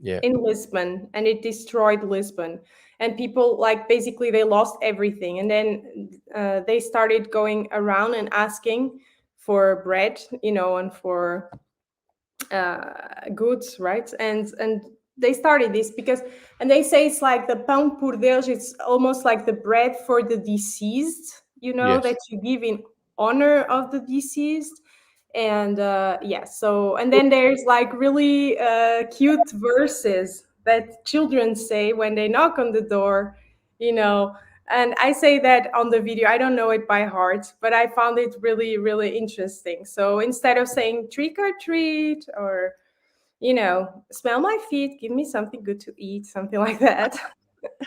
C: in Lisbon, and it destroyed Lisbon. And people, like, basically they lost everything. And then they started going around and asking for bread, and for goods, right? And they started this and they say it's like the pão por Deus. It's almost like the bread for the deceased,
A: Yes.
C: that you give in honor of the deceased. And so, and then there's like really cute verses that children say when they knock on the door, and I say that on the video. I don't know it by heart, but I found it really, really interesting. So instead of saying trick or treat, or smell my feet, give me something good to eat, something like that.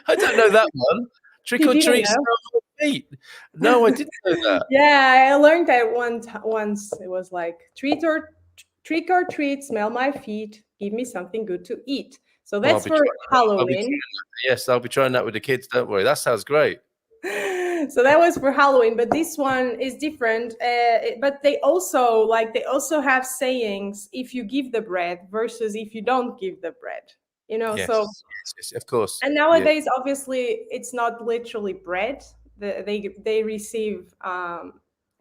A: I don't know that one. Trick or treat, smell my feet. No, I didn't know that.
C: Yeah, I learned that once. It was like trick or treat, smell my feet, give me something good to eat. So that's for Halloween.
A: Yes, I'll be trying that with the kids. Don't worry. That sounds great.
C: So that was for Halloween, but this one is different. But they also have sayings if you give the bread versus if you don't give the bread.
A: Yes,
C: So
A: yes, of course.
C: And nowadays, obviously, it's not literally bread. They receive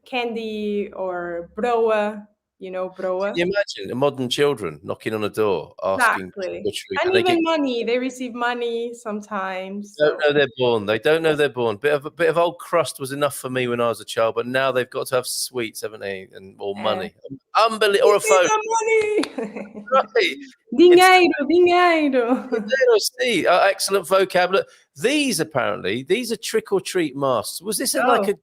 C: candy or broa. Broa.
A: Can you imagine modern children knocking on a door asking
C: Exactly.
A: for a treat?
C: And even money. They receive money sometimes.
A: They don't know they're born. They don't know they're born. Bit of old crust was enough for me when I was a child, but now they've got to have sweets, haven't they? Or money. Unbelievable. Or a phone.
C: Money.
A: Right.
C: Dinheiro.
A: See, excellent vocabulary. These are trick or treat masks. Was this like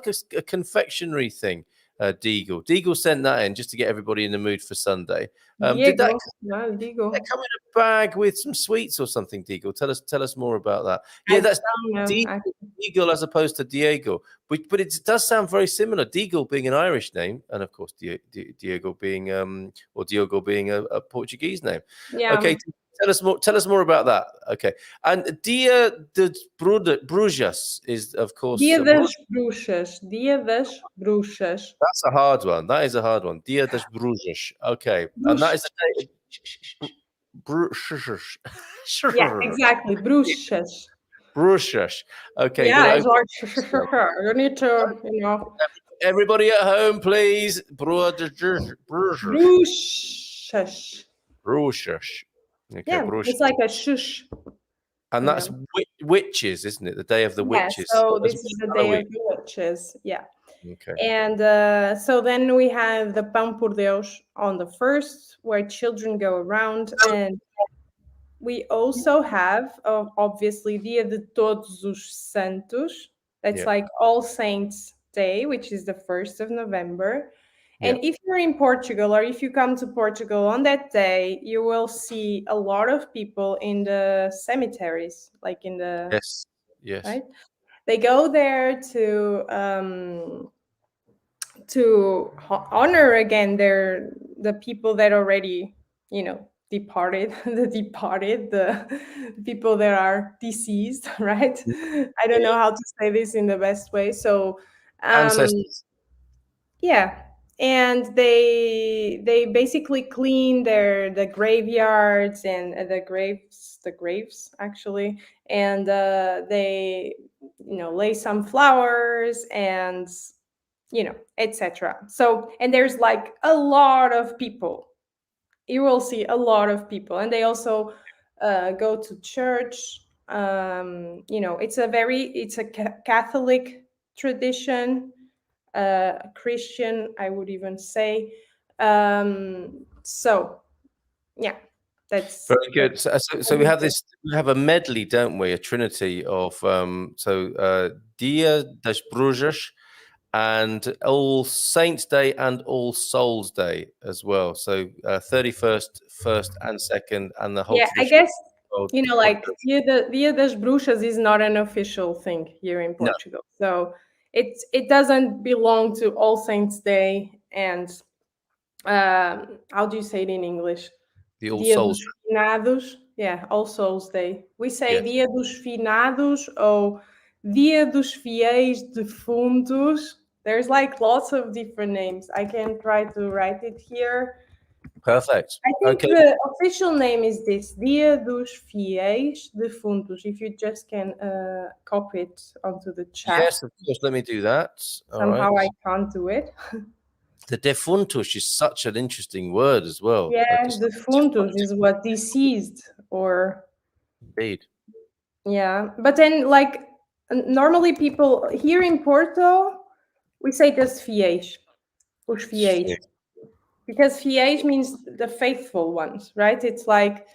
A: a confectionery thing? Deagle sent that in just to get everybody in the mood for Sunday. Did that come in a bag with some sweets or something, Deagle? Tell us more about that. Yeah, that's Deagle as opposed to Diego. But it does sound very similar. Deagle being an Irish name, and of course Diego being or Diogo being a Portuguese name.
C: Yeah.
A: Okay, tell us more about that. Okay, and Dia das Brujas is of course
C: Dia das Bruxas. Dia das Bruxas.
A: That's a hard one. That is a hard one. Dia das Brujas. Okay, and that is the day. Bruxas.
C: Yeah, exactly. Bruxas.
A: Bruxas. Okay.
C: Yeah, it's like you need to,
A: Everybody at home, please. Bruxas. Bruxas. Okay,
C: yeah,
A: bruxas.
C: it's like a shush.
A: And that's witches, isn't it? The day of the witches.
C: So this is the day of the witches. Yeah.
A: Okay.
C: And so then we have the Pão por Deus on the 1st, where children go around, and we also have obviously Dia de Todos os Santos. That's like All Saints Day, which is the 1st of November. And if you're in Portugal, or if you come to Portugal on that day, you will see a lot of people in the cemeteries, like in the
A: yes,
C: right. they go there to honor again the people that already, departed, the people that are deceased, right? I don't know how to say this in the best way. So
A: Ancestors.
C: yeah, and they basically clean the graveyards and the graves actually, and they lay some flowers and etc. So, and there's like a lot of people. You will see a lot of people, and they also go to church. It's a Catholic tradition, Christian, I would even say. So yeah, that's
A: Very good. So we have this. We have a medley, don't we? A trinity of Dia das Brujas and All Saints Day and All Souls Day as well. So 31st, 1st, and 2nd, and the whole
C: yeah. I
A: tradition.
C: guess
A: Of
C: like Dia das Bruxas is not an official thing here in
A: No,
C: Portugal, so it doesn't belong to All Saints Day and how do you say it in English?
A: the All
C: Dia dos
A: Souls.
C: Finados. Yeah, All Souls Day. We say
A: Yes.
C: Dia dos Finados or Dia dos Fiéis Defuntos. There's like lots of different names. I can try to write it here.
A: Perfect.
C: I think
A: Okay.
C: the official name is this, Dia dos Fiéis Defuntos. If you just can copy it onto the chat.
A: Yes, of course. Let me do that. All
C: Somehow
A: right.
C: I can't do it.
A: The defuntus is such an interesting word as well.
C: Yeah, defuntos is what, deceased or
A: Indeed.
C: yeah. But then like normally people here in Porto, we say just fiéis, os fiéis. Because fiéis means the faithful ones, right? It's like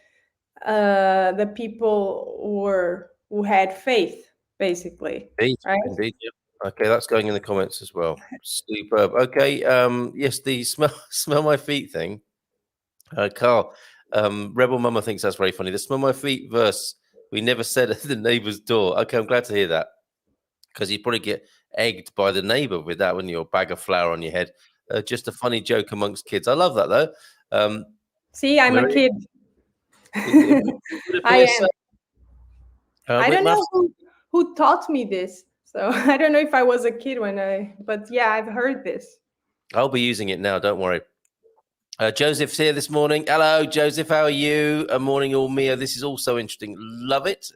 C: the people who had faith, basically.
A: Indeed.
C: Right?
A: Indeed. Yep. Okay, that's going in the comments as well. Superb. Okay. Yes, the smell my feet thing. Carl, Rebel Mama thinks that's very funny. The smell my feet verse we never said at the neighbor's door. Okay, I'm glad to hear that because you'd probably get egged by the neighbor with that when your bag of flour on your head. Just a funny joke amongst kids. I love that though.
C: See, I'm a kid. I am. I don't know who taught me this. So I don't know if I was a kid but yeah, I've heard this.
A: I'll be using it now. Don't worry. Joseph's here this morning. Hello, Joseph. How are you? Morning, all Mia. This is also interesting. Love it.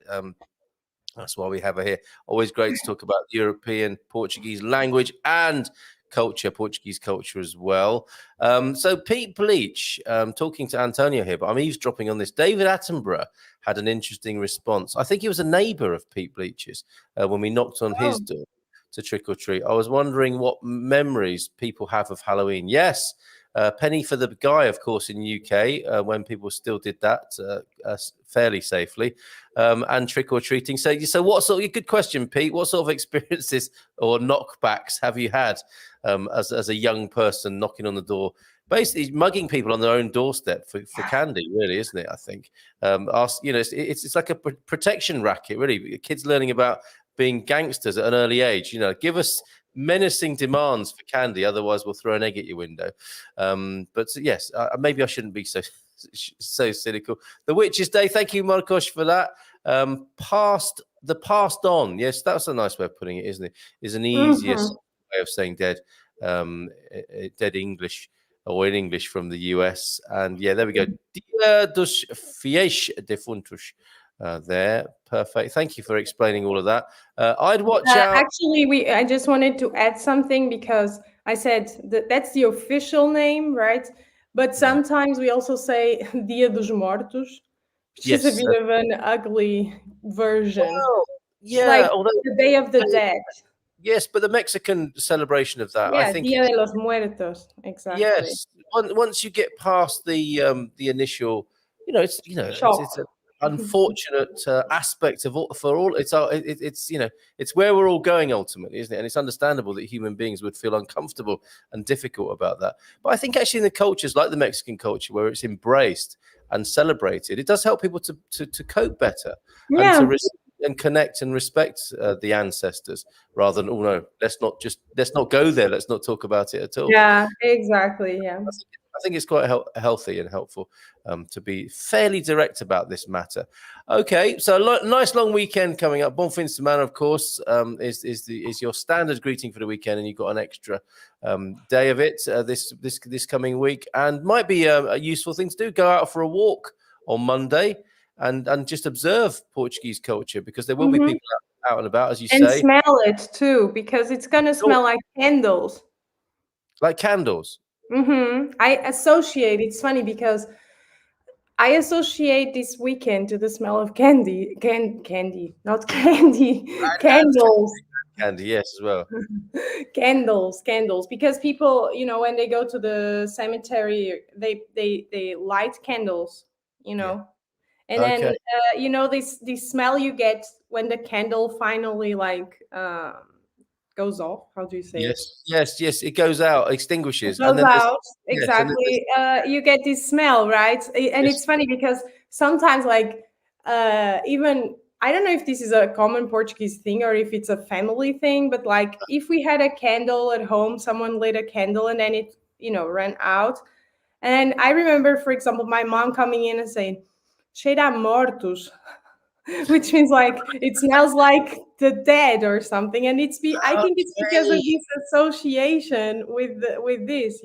A: That's why we have her here. Always great to talk about European Portuguese language and culture, Portuguese culture as well. So Pete Bleach, talking to Antonio here, but I'm eavesdropping on this. David Attenborough had an interesting response. I think he was a neighbour of Pete Bleach's when we knocked on his door to trick or treat. I was wondering what memories people have of Halloween. Yes. Penny for the guy, of course, in UK when people still did that fairly safely, and trick or treating. So what sort of, good question, Pete? What sort of experiences or knockbacks have you had as a young person knocking on the door, basically mugging people on their own doorstep for candy? Really, isn't it? I think it's like a protection racket. Really, kids learning about being gangsters at an early age. Give us menacing demands for candy, otherwise we'll throw an egg at your window. But yes, maybe I shouldn't be so cynical. The Witches' Day, thank you, Marcos, for that. Passed on. Yes, that's a nice way of putting it, isn't it? Is an easiest way of saying dead, dead English, or in English from the US. And yeah, there we go. Dia dos Fiéis Defuntos. There, perfect. Thank you for explaining all of that. I'd watch out.
C: Actually, I just wanted to add something because I said that's the official name, right? But sometimes we also say Dia dos Mortos, which is a bit of an ugly version.
A: Well, yeah,
C: like the Day of the Dead.
A: Yes, but the Mexican celebration of that, I think,
C: Dia de los Muertos, exactly.
A: Yes, once you get past the initial, it's an unfortunate aspect of all. It's where we're all going ultimately, isn't it? And it's understandable that human beings would feel uncomfortable and difficult about that. But I think actually in the cultures like the Mexican culture, where it's embraced and celebrated, it does help people to cope better and to and connect and respect the ancestors rather than, oh no, let's not go there. Let's not talk about it at all.
C: Yeah, exactly. Yeah.
A: I think it's quite healthy and helpful to be fairly direct about this matter. Okay, so nice long weekend coming up. Bon fin de semana, of course, is your standard greeting for the weekend, and you've got an extra day of it this coming week, and might be a useful thing to do. Go out for a walk on Monday and just observe Portuguese culture, because there will be people out and about, as you
C: And
A: say,
C: smell it too, because it's gonna smell like candles.
A: like candles.
C: I associate. It's funny because I associate this weekend to the smell of candy, not candy, candles.
A: Candy, yes, as well.
C: Candles, because people, when they go to the cemetery, they light candles, and then this smell you get when the candle finally goes off. How do you say it?
A: Yes, it goes out, extinguishes,
C: Goes out,
A: yes, and
C: exactly. You get this smell, right? And it's funny because sometimes, even I don't know if this is a common Portuguese thing or if it's a family thing, but if we had a candle at home, someone lit a candle and then it, ran out. And I remember, for example, my mom coming in and saying, "Cheira a mortos," which means it smells like the dead or something. And I think it's because of this association with this,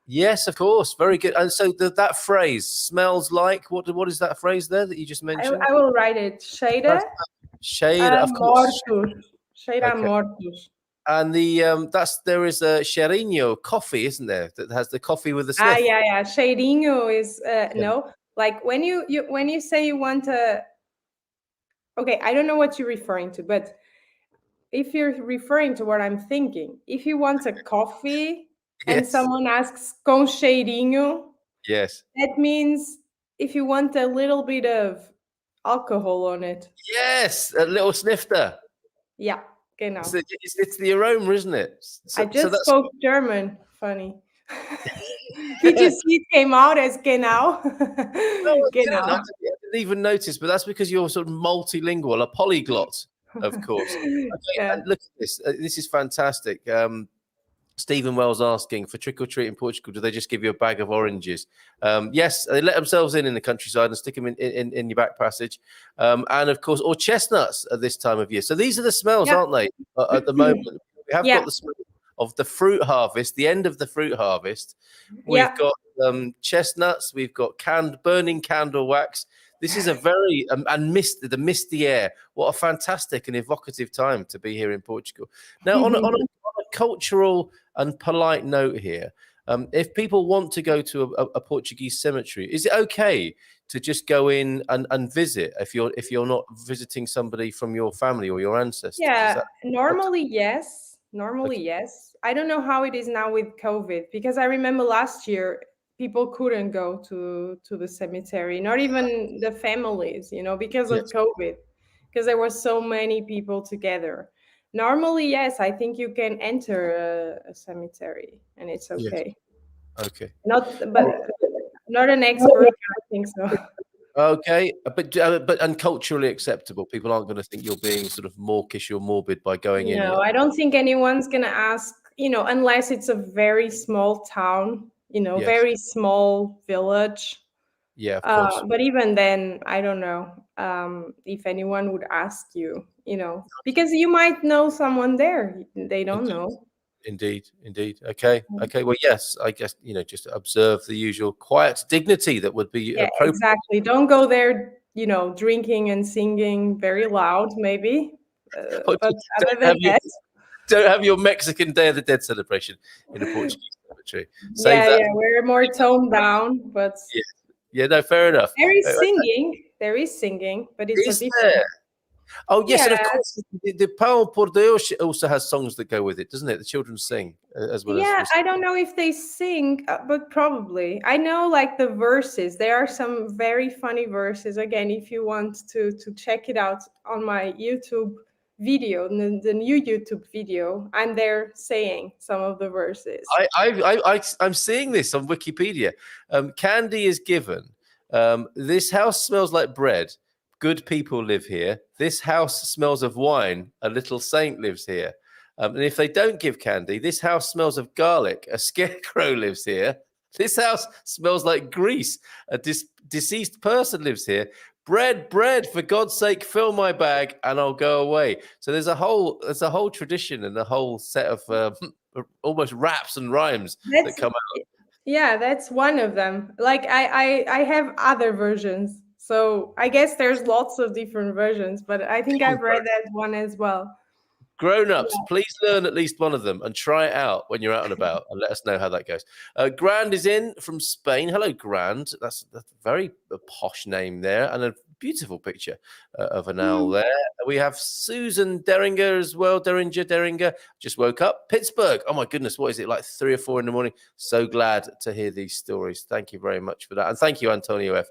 A: Yes, of course, very good. And so that phrase, smells like, what is that phrase there that you just mentioned?
C: I will write it. Cheira
A: Cheira, of course.
C: mortos. Cheira mortos.
A: And there is a cheirinho coffee, isn't there? That has the coffee with the sniff.
C: Yeah. Cheirinho is no. Like when you say you want a. Okay, I don't know what you're referring to, but if you're referring to what I'm thinking, if you want a coffee and someone asks com cheirinho,
A: yes,
C: that means if you want a little bit of alcohol on it.
A: Yes, a little snifter.
C: Yeah, genau.
A: It's the aroma, isn't it?
C: I just spoke German. Funny. Did you see it came out as genau?
A: No, genau. I didn't even notice, but that's because you're sort of multilingual, a polyglot, of course. Okay, and look at this. This is fantastic. Stephen Wells asking, for trick or treat in Portugal, do they just give you a bag of oranges? Yes, they let themselves in the countryside and stick them in your back passage. And of course, or chestnuts at this time of year. So these are the smells, aren't they, at the moment? We have got the smell of the fruit harvest, the end of the fruit harvest. We've got chestnuts, we've got burning candle wax. This is a very the misty air. What a fantastic and evocative time to be here in Portugal. Now, on a cultural and polite note here, if people want to go to a Portuguese cemetery, is it okay to just go in and visit if you're not visiting somebody from your family or your ancestors?
C: Normally yes. Yes. I don't know how it is now with COVID, because I remember last year people couldn't go to the cemetery, not even the families, because of COVID, because there were so many people together. Normally, yes, I think you can enter a cemetery and it's okay.
A: Yes. Okay.
C: Not an expert, I think so.
A: Okay, but culturally acceptable. People aren't going to think you're being sort of mawkish or morbid by going in.
C: No, I don't think anyone's going to ask, unless it's a very small town, very small village.
A: Yeah, of course.
C: But even then, I don't know if anyone would ask you, because you might know someone there. They don't know.
A: Indeed. Okay. Well, yes, I guess, just observe the usual quiet dignity that would be appropriate.
C: Exactly. Don't go there, drinking and singing very loud, maybe. But other than that,
A: don't have your Mexican Day of the Dead celebration in a Portuguese cemetery.
C: We're more toned down, but
A: no, fair enough.
C: There is singing, but it's a different.
A: Oh, yes, and of course, the Pão por Deus also has songs that go with it, doesn't it? The children sing as well.
C: Yeah, I don't know if they sing, but probably. I know, the verses. There are some very funny verses. Again, if you want to check it out on my YouTube video, the new YouTube video, I'm there saying some of the verses.
A: I'm seeing this on Wikipedia. Candy is given. This house smells like bread. Good people live here. This house smells of wine. A little saint lives here. And if they don't give candy, this house smells of garlic. A scarecrow lives here. This house smells like grease. A deceased person lives here. Bread, bread, for God's sake, fill my bag and I'll go away. So there's a whole tradition and a whole set of almost raps and rhymes that come out.
C: Yeah, that's one of them. Like I have other versions. So I guess there's lots of different versions, but I think I've read that one as well.
A: Grown-ups, please learn at least one of them and try it out when you're out and about and let us know how that goes. Grand is in from Spain. Hello, Grand. That's a very posh name there and a beautiful picture of an owl there. We have Susan Deringer as well. Deringer. Just woke up. Pittsburgh. Oh, my goodness. What is it, like 3 or 4 in the morning? So glad to hear these stories. Thank you very much for that. And thank you, Antonio F.,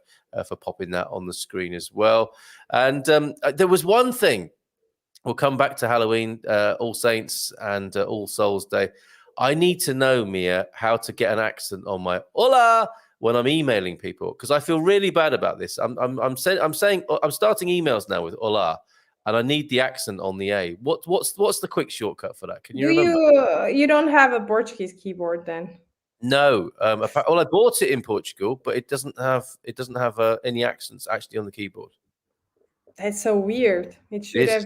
A: for popping that on the screen as well. And there was one thing. We'll come back to Halloween, All Saints and All Souls Day. I need to know, Mia, how to get an accent on my hola when I'm emailing people because I feel really bad about this. I'm saying I'm starting emails now with hola, and I need the accent on the A. What's the quick shortcut for that? Can you remember?
C: You don't have a Portuguese keyboard then?
A: No. Well, I bought it in Portugal, but it doesn't have any accents actually on the keyboard.
C: That's so weird. It should have.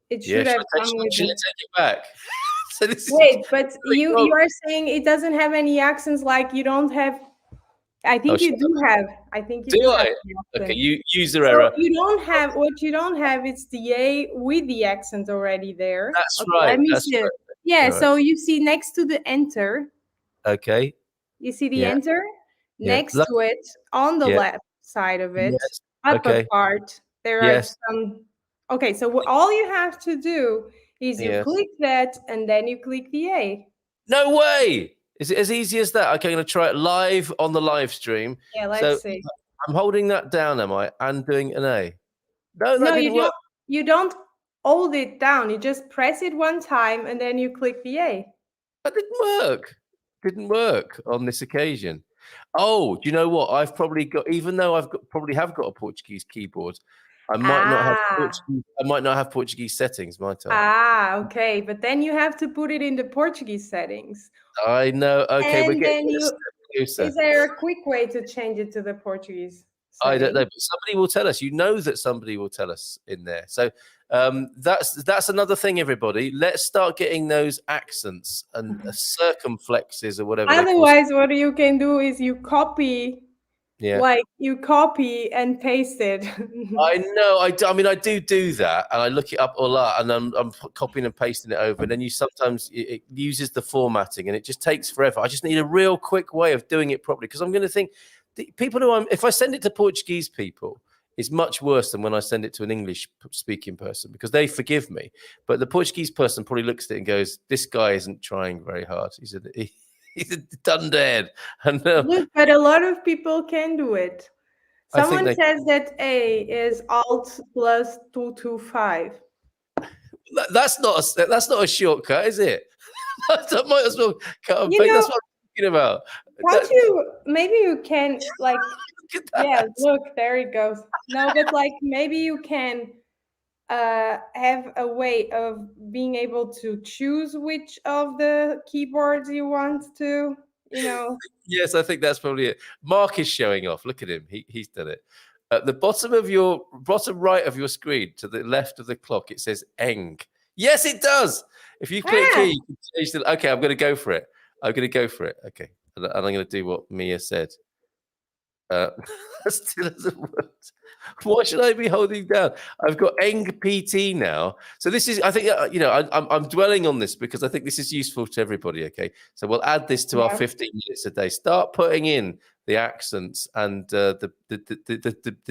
C: It should have come with
A: take it back. So
C: wait, but you are saying it doesn't have any accents, like you don't have. I think you do have. I think you do. Have
A: okay, user error.
C: You don't have what you don't have. It's the A with the accent already there.
A: That's right.
C: Let me see it. Yeah. Right. So you see next to the enter.
A: Okay.
C: You see the enter next to it on the left side of it, upper part. There are some. Okay, so all you have to do is you click that and then you click the A.
A: No way! Is it as easy as that? Okay, I'm going to try it live on the live stream.
C: Yeah, let's see.
A: I'm holding that down, am I? And doing an A. No, that didn't work.
C: You don't hold it down. You just press it one time and then you click the A.
A: That didn't work. Didn't work on this occasion. Oh, do you know what? I've probably got, even though probably have got a Portuguese keyboard, I might not have Portuguese settings, might
C: I? Okay. But then you have to put it in the Portuguese settings.
A: I know. Okay, we're getting
C: closer. Is there a quick way to change it to the Portuguese settings?
A: I don't know, but somebody will tell us. You know that somebody will tell us in there. So that's another thing, everybody. Let's start getting those accents and circumflexes or whatever.
C: Otherwise, what you can do is you copy. Yeah. Like you copy and paste it.
A: I know. I mean, I do that, and I look it up a lot, and I'm copying and pasting it over. And then it uses the formatting, and it just takes forever. I just need a real quick way of doing it properly because I'm going to think the people if I send it to Portuguese people, it's much worse than when I send it to an English-speaking person because they forgive me. But the Portuguese person probably looks at it and goes, "This guy isn't trying very hard. He's a dunderhead." And
C: but a lot of people can do it. Someone says that A is Alt plus 225.
A: That's not a shortcut, is it? That might as well cut and paste. That's what I'm thinking about.
C: Maybe you can like. Yeah, look, there it goes. No, but like maybe you can have a way of being able to choose which of the keyboards you want to,
A: Yes, I think that's probably it. Mark is showing off. Look at him. He's done it. At the bottom right of your screen, to the left of the clock, it says "eng." Yes, it does. If you click here, you can change the. Okay, I'm going to go for it. Okay, and I'm going to do what Mia said. Still hasn't worked. What should I be holding down? I've got Eng PT now. So this is, I think, I'm dwelling on this because I think this is useful to everybody. Okay, so we'll add this to our 15 minutes a day. Start putting in the accents and the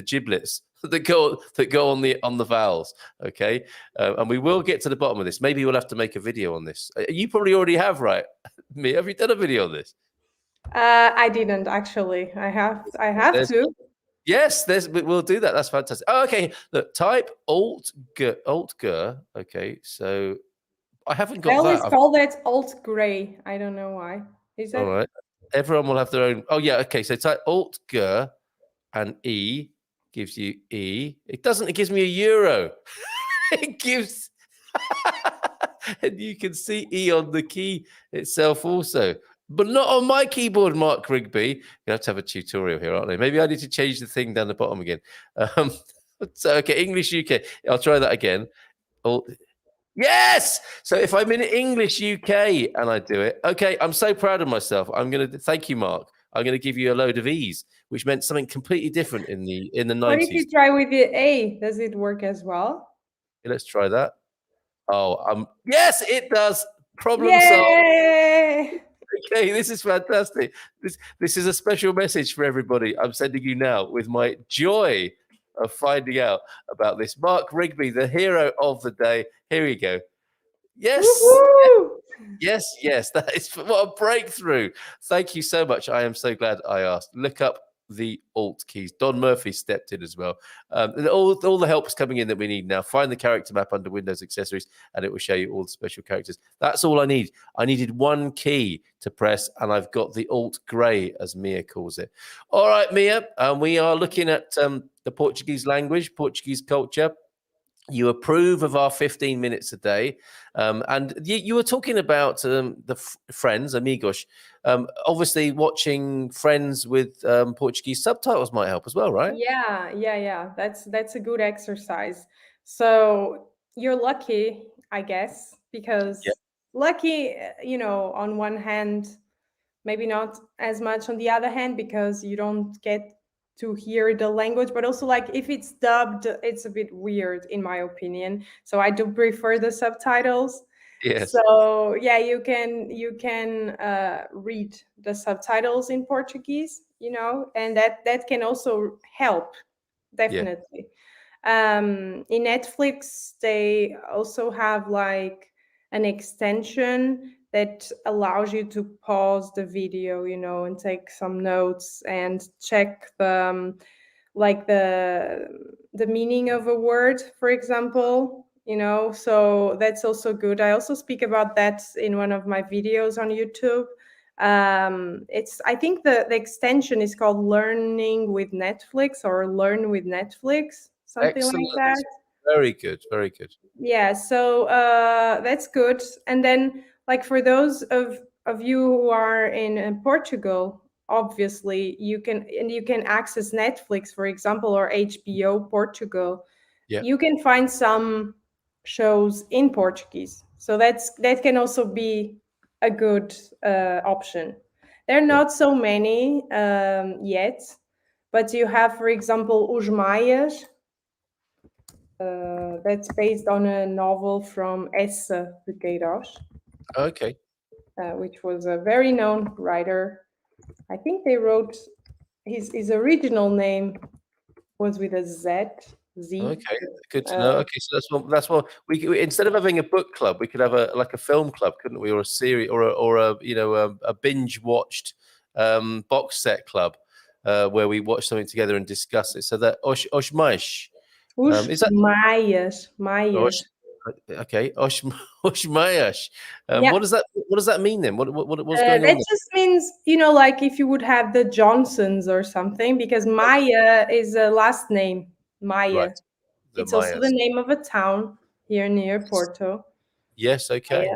A: giblets that go on the vowels. Okay, and we will get to the bottom of this. Maybe we'll have to make a video on this. You probably already have, right? Mia, have you done a video on this?
C: I didn't actually. I have to.
A: Yes, we'll do that. That's fantastic. Oh, okay. Look, type Alt G. Okay, so I haven't got that.
C: I always call that Alt Gray. I don't know why. Is that
A: all right? Everyone will have their own. Oh yeah. Okay. So type Alt G and E. gives you E. It doesn't. It gives me a euro. It gives, and you can see E on the key itself also, but not on my keyboard, Mark Rigby. You have to have a tutorial here, aren't they? Maybe I need to change the thing down the bottom again. So, okay, English UK. I'll try that again. Oh, yes. So if I'm in English UK and I do it, okay, I'm so proud of myself. I'm going to thank you, Mark. I'm going to give you a load of E's, which meant something completely different in the 90s.
C: What if you try with the A? Does it work as well?
A: Okay, let's try that. Oh, yes, it does. Problem solved.
C: Yay!
A: Okay, this is fantastic. This is a special message for everybody. I'm sending you now with my joy of finding out about this. Mark Rigby, the hero of the day. Here we go. Yes.
C: Woohoo!
A: Yes. That is what a breakthrough. Thank you so much. I am so glad I asked. Look up the Alt keys. Don Murphy stepped in as well. All the help's coming in that we need now. Find the character map under Windows Accessories, and it will show you all the special characters. That's all I need. I needed one key to press, and I've got the Alt Grey, as Mia calls it. All right, Mia, we are looking at the Portuguese language, Portuguese culture. You approve of our 15 minutes a day. And you were talking about the Friends, amigos. Obviously, watching Friends with Portuguese subtitles might help as well, right?
C: Yeah. That's a good exercise. So you're lucky, I guess, because lucky, on one hand, maybe not as much on the other hand, because you don't get to hear the language, but also like if it's dubbed, it's a bit weird in my opinion. So I do prefer the subtitles.
A: Yes.
C: So yeah, you can read the subtitles in Portuguese, and that can also help, definitely. In Netflix, they also have like an extension that allows you to pause the video, and take some notes and check the like the meaning of a word, for example. So that's also good. I also speak about that in one of my videos on YouTube. I think the extension is called Learning with Netflix or Learn with Netflix, something
A: Excellent.
C: like that.
A: Very good. Very good.
C: Yeah, so that's good. And then, like, for those of you who are in Portugal, obviously you can access Netflix, for example, or HBO Portugal.
A: Yeah.
C: You can find some shows in Portuguese, so that can also be a good option. There are not so many yet, but you have, for example, Os Maias. That's based on a novel from Essa de Queiroz.
A: Okay.
C: Which was a very known writer. I think they wrote his original name was with a Z.
A: Okay, good to know. Okay, so that's one. We instead of having a book club, we could have a film club, couldn't we, or a series, or a binge watched box set club where we watch something together and discuss it. So that Os Maias. Is that
C: Maias?
A: Okay, Os Maias.
C: Yeah.
A: What does that mean then? What's going on?
C: That just means, like if you would have the Johnsons or something, because Maia is a last name. Maia.
A: Right.
C: It's also the name of a town here near Porto.
A: Yes. Okay.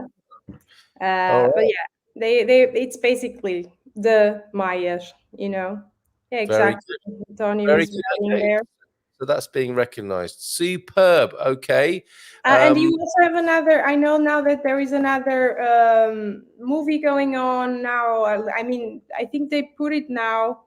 C: But yeah, they it's basically the Mayas. Yeah, exactly. Antonio is writing there.
A: So that's being recognized. Superb. Okay.
C: And you also have another. I know now that there is another movie going on now. I mean, I think they put it now.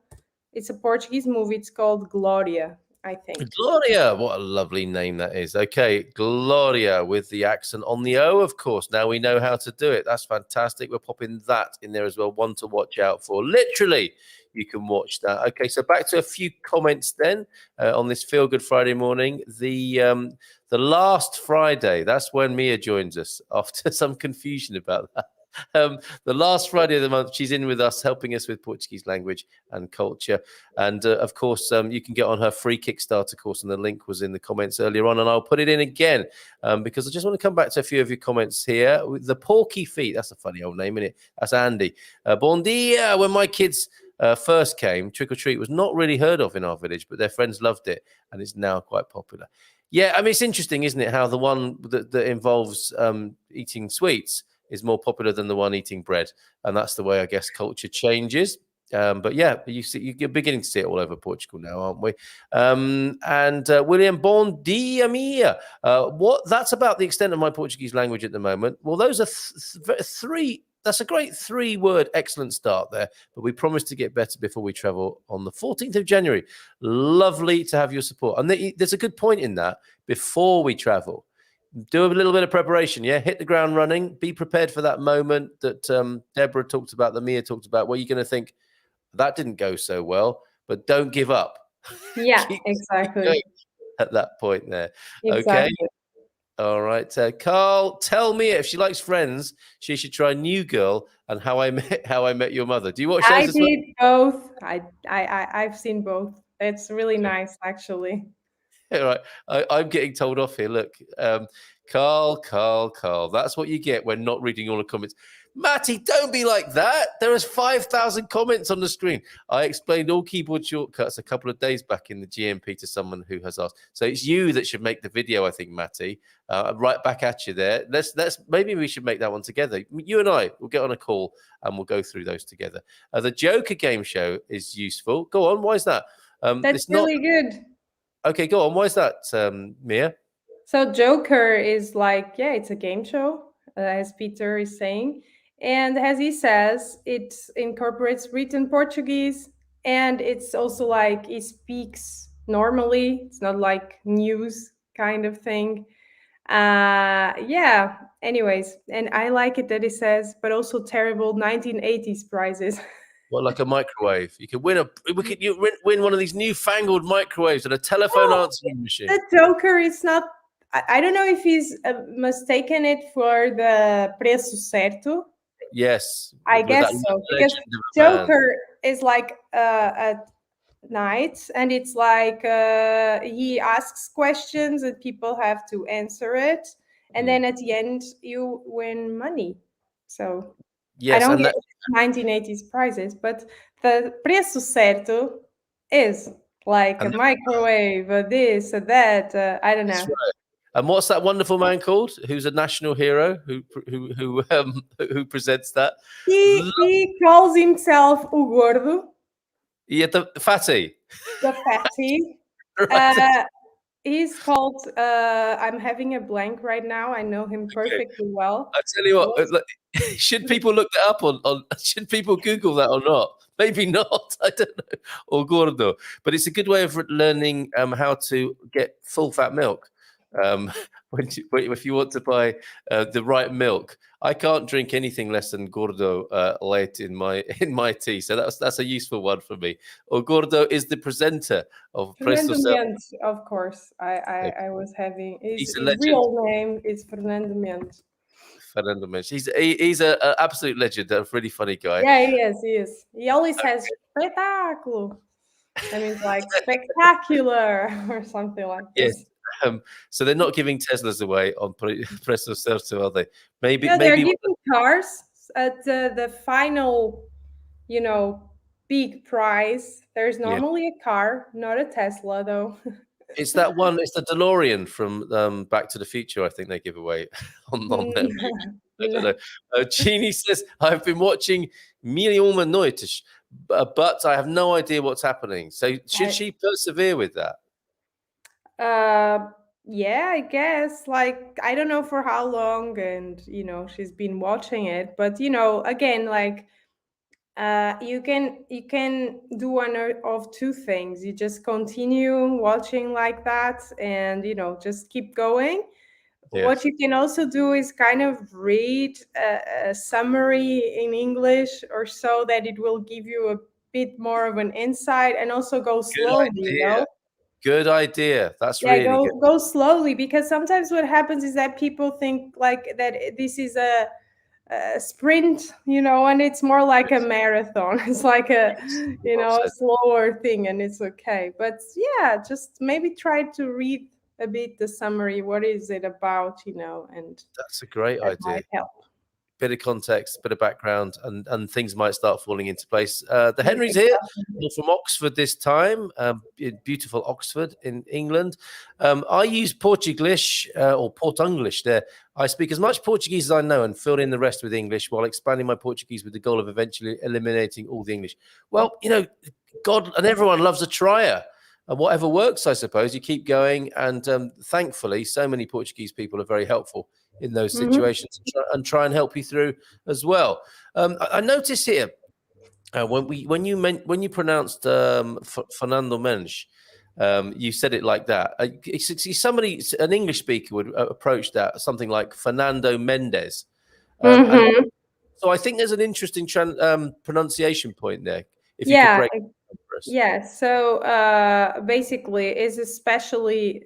C: It's a Portuguese movie. It's called Gloria, I think.
A: Gloria. What a lovely name that is. Okay. Gloria with the accent on the O, of course. Now we know how to do it. That's fantastic. We're popping that in there as well. One to watch out for. Literally, you can watch that. Okay. So back to a few comments then on this Feel Good Friday morning. The last Friday, that's when Mia joins us after some confusion about that. The last Friday of the month, she's in with us, helping us with Portuguese language and culture. And of course, you can get on her free Kickstarter course, and the link was in the comments earlier on. And I'll put it in again because I just want to come back to a few of your comments here. The Porky Feet, that's a funny old name, isn't it? That's Andy. Bon dia. When my kids first came, trick or treat was not really heard of in our village, but their friends loved it, and it's now quite popular. Yeah, I mean, it's interesting, isn't it, how the one that involves eating sweets is more popular than the one eating bread, and that's the way I guess culture changes. But yeah, you're beginning to see it all over Portugal now, aren't we? And William, bon dia mia. That's about the extent of my Portuguese language at the moment. Well, those are three. That's a great 3-word excellent start there, but we promise to get better before we travel on the 14th of January. Lovely to have your support. And there's a good point in that. Before we travel, do a little bit of preparation, yeah? Hit the ground running. Be prepared for that moment that Deborah talked about, that Mia talked about, where you're going to think, that didn't go so well, but don't give up.
C: Yeah,
A: Keep
C: exactly.
A: going at that point there.
C: Exactly.
A: Okay. All right, Carl, tell Mia if she likes Friends, she should try New Girl and How I Met Your Mother. Do you watch
C: I
A: those as well?
C: did both. I've seen both. It's really nice, actually.
A: All right, I'm getting told off here. Look, Carl. That's what you get when not reading all the comments. Matty, don't be like that. There is 5,000 comments on the screen. I explained all keyboard shortcuts a couple of days back in the GMP to someone who has asked. So it's you that should make the video, I think, Matty. Right back at you there. Let's maybe we should make that one together. You and I will get on a call and we'll go through those together. The Joker game show is useful. Go on. Why is that?
C: That's really good.
A: Okay, go on. Why is that, Mia?
C: So Joker is like, yeah, it's a game show, as Peter is saying. And as he says, it incorporates written Portuguese, and it's also like he speaks normally. It's not like news kind of thing. Yeah, anyways, and I like it that it says, but also terrible 1980s prizes.
A: Well, like a microwave. You could win win one of these newfangled microwaves and a telephone
C: Oh,
A: answering machine.
C: the Joker is not. I don't know if he's mistaken it for the preço certo.
A: Yes,
C: I guess so, because Joker is like a knight, and it's like he asks questions and people have to answer it, and then at the end you win money. So
A: yes,
C: I don't get 1980s prizes, but the preço certo is like a microwave, this, that. I don't know.
A: Right. And what's that wonderful man called? Who's a national hero? Who presents that?
C: He calls himself o gordo.
A: Yeah, the fatty.
C: The fatty.
A: Right.
C: He's called. I'm having a blank right now. I know him perfectly well.
A: I tell you what, should people look that up on? Should people Google that or not? Maybe not. I don't know. Or gordo, but it's a good way of learning how to get full fat milk. If you want to buy the right milk, I can't drink anything less than gordo late in my tea, so that's a useful one for me. Or gordo is the presenter of
C: Fernando Mendes, of course. I was having his real name is Fernando Mendes.
A: Fernando Mendes. He's an absolute legend. A really funny guy.
C: Yeah, he is. He always says "espetáculo." I mean, like spectacular or something like this.
A: Yes. So they're not giving Teslas away on Presto Certo, are they? Maybe
C: they're giving cars at the final, big prize. There's normally a car, not a Tesla, though.
A: It's that one. It's the DeLorean from Back to the Future. I think they give away on that movie. I don't know. Jeannie says, "I've been watching Milhões Noites, but I have no idea what's happening." So should she persevere with that?
C: Yeah, I guess. Like, I don't know for how long, and she's been watching it, but again, like, you can do one of two things. You just continue watching like that, and just keep going. Yes. What you can also do is kind of read a summary in English or so, that it will give you a bit more of an insight, and also go slowly.
A: Good idea. That's really good.
C: Go slowly, because sometimes what happens is that people think like that this is a sprint, and it's more like a marathon. It's like a slower thing, and it's okay. But yeah, just maybe try to read a bit the summary. What is it about? And
A: that's a great idea.
C: Might help.
A: bit of context, bit of background, and things might start falling into place. The Henry's here, all from Oxford this time, in beautiful Oxford in England. I use Portuguese or Portunglish there. I speak as much Portuguese as I know and fill in the rest with English while expanding my Portuguese with the goal of eventually eliminating all the English. Well, God and everyone loves a trier. And whatever works, I suppose, you keep going. And thankfully, so many Portuguese people are very helpful in those situations and try and help you through as well. I notice here when you pronounced Fernando Mendes, you said it like that. An English speaker would approach that something like Fernando Mendes. And so I think there's an interesting pronunciation point there. If you could break it down for us.
C: Yeah, so basically is especially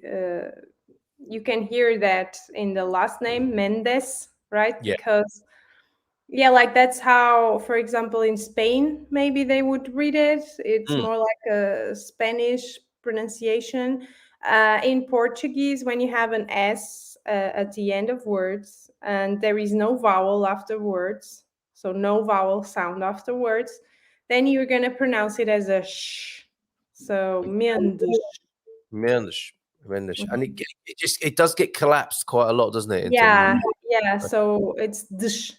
C: you can hear that in the last name Mendes, right?
A: Yeah.
C: Because like that's how, for example, in Spain maybe they would read it. It's more like a Spanish pronunciation. In Portuguese, when you have an S at the end of words and there is no vowel after words, so no vowel sound after words, then you're going to pronounce it as a sh. So Mendes.
A: Mendes. And it does get collapsed quite a lot, doesn't it?
C: Yeah. So it's dish,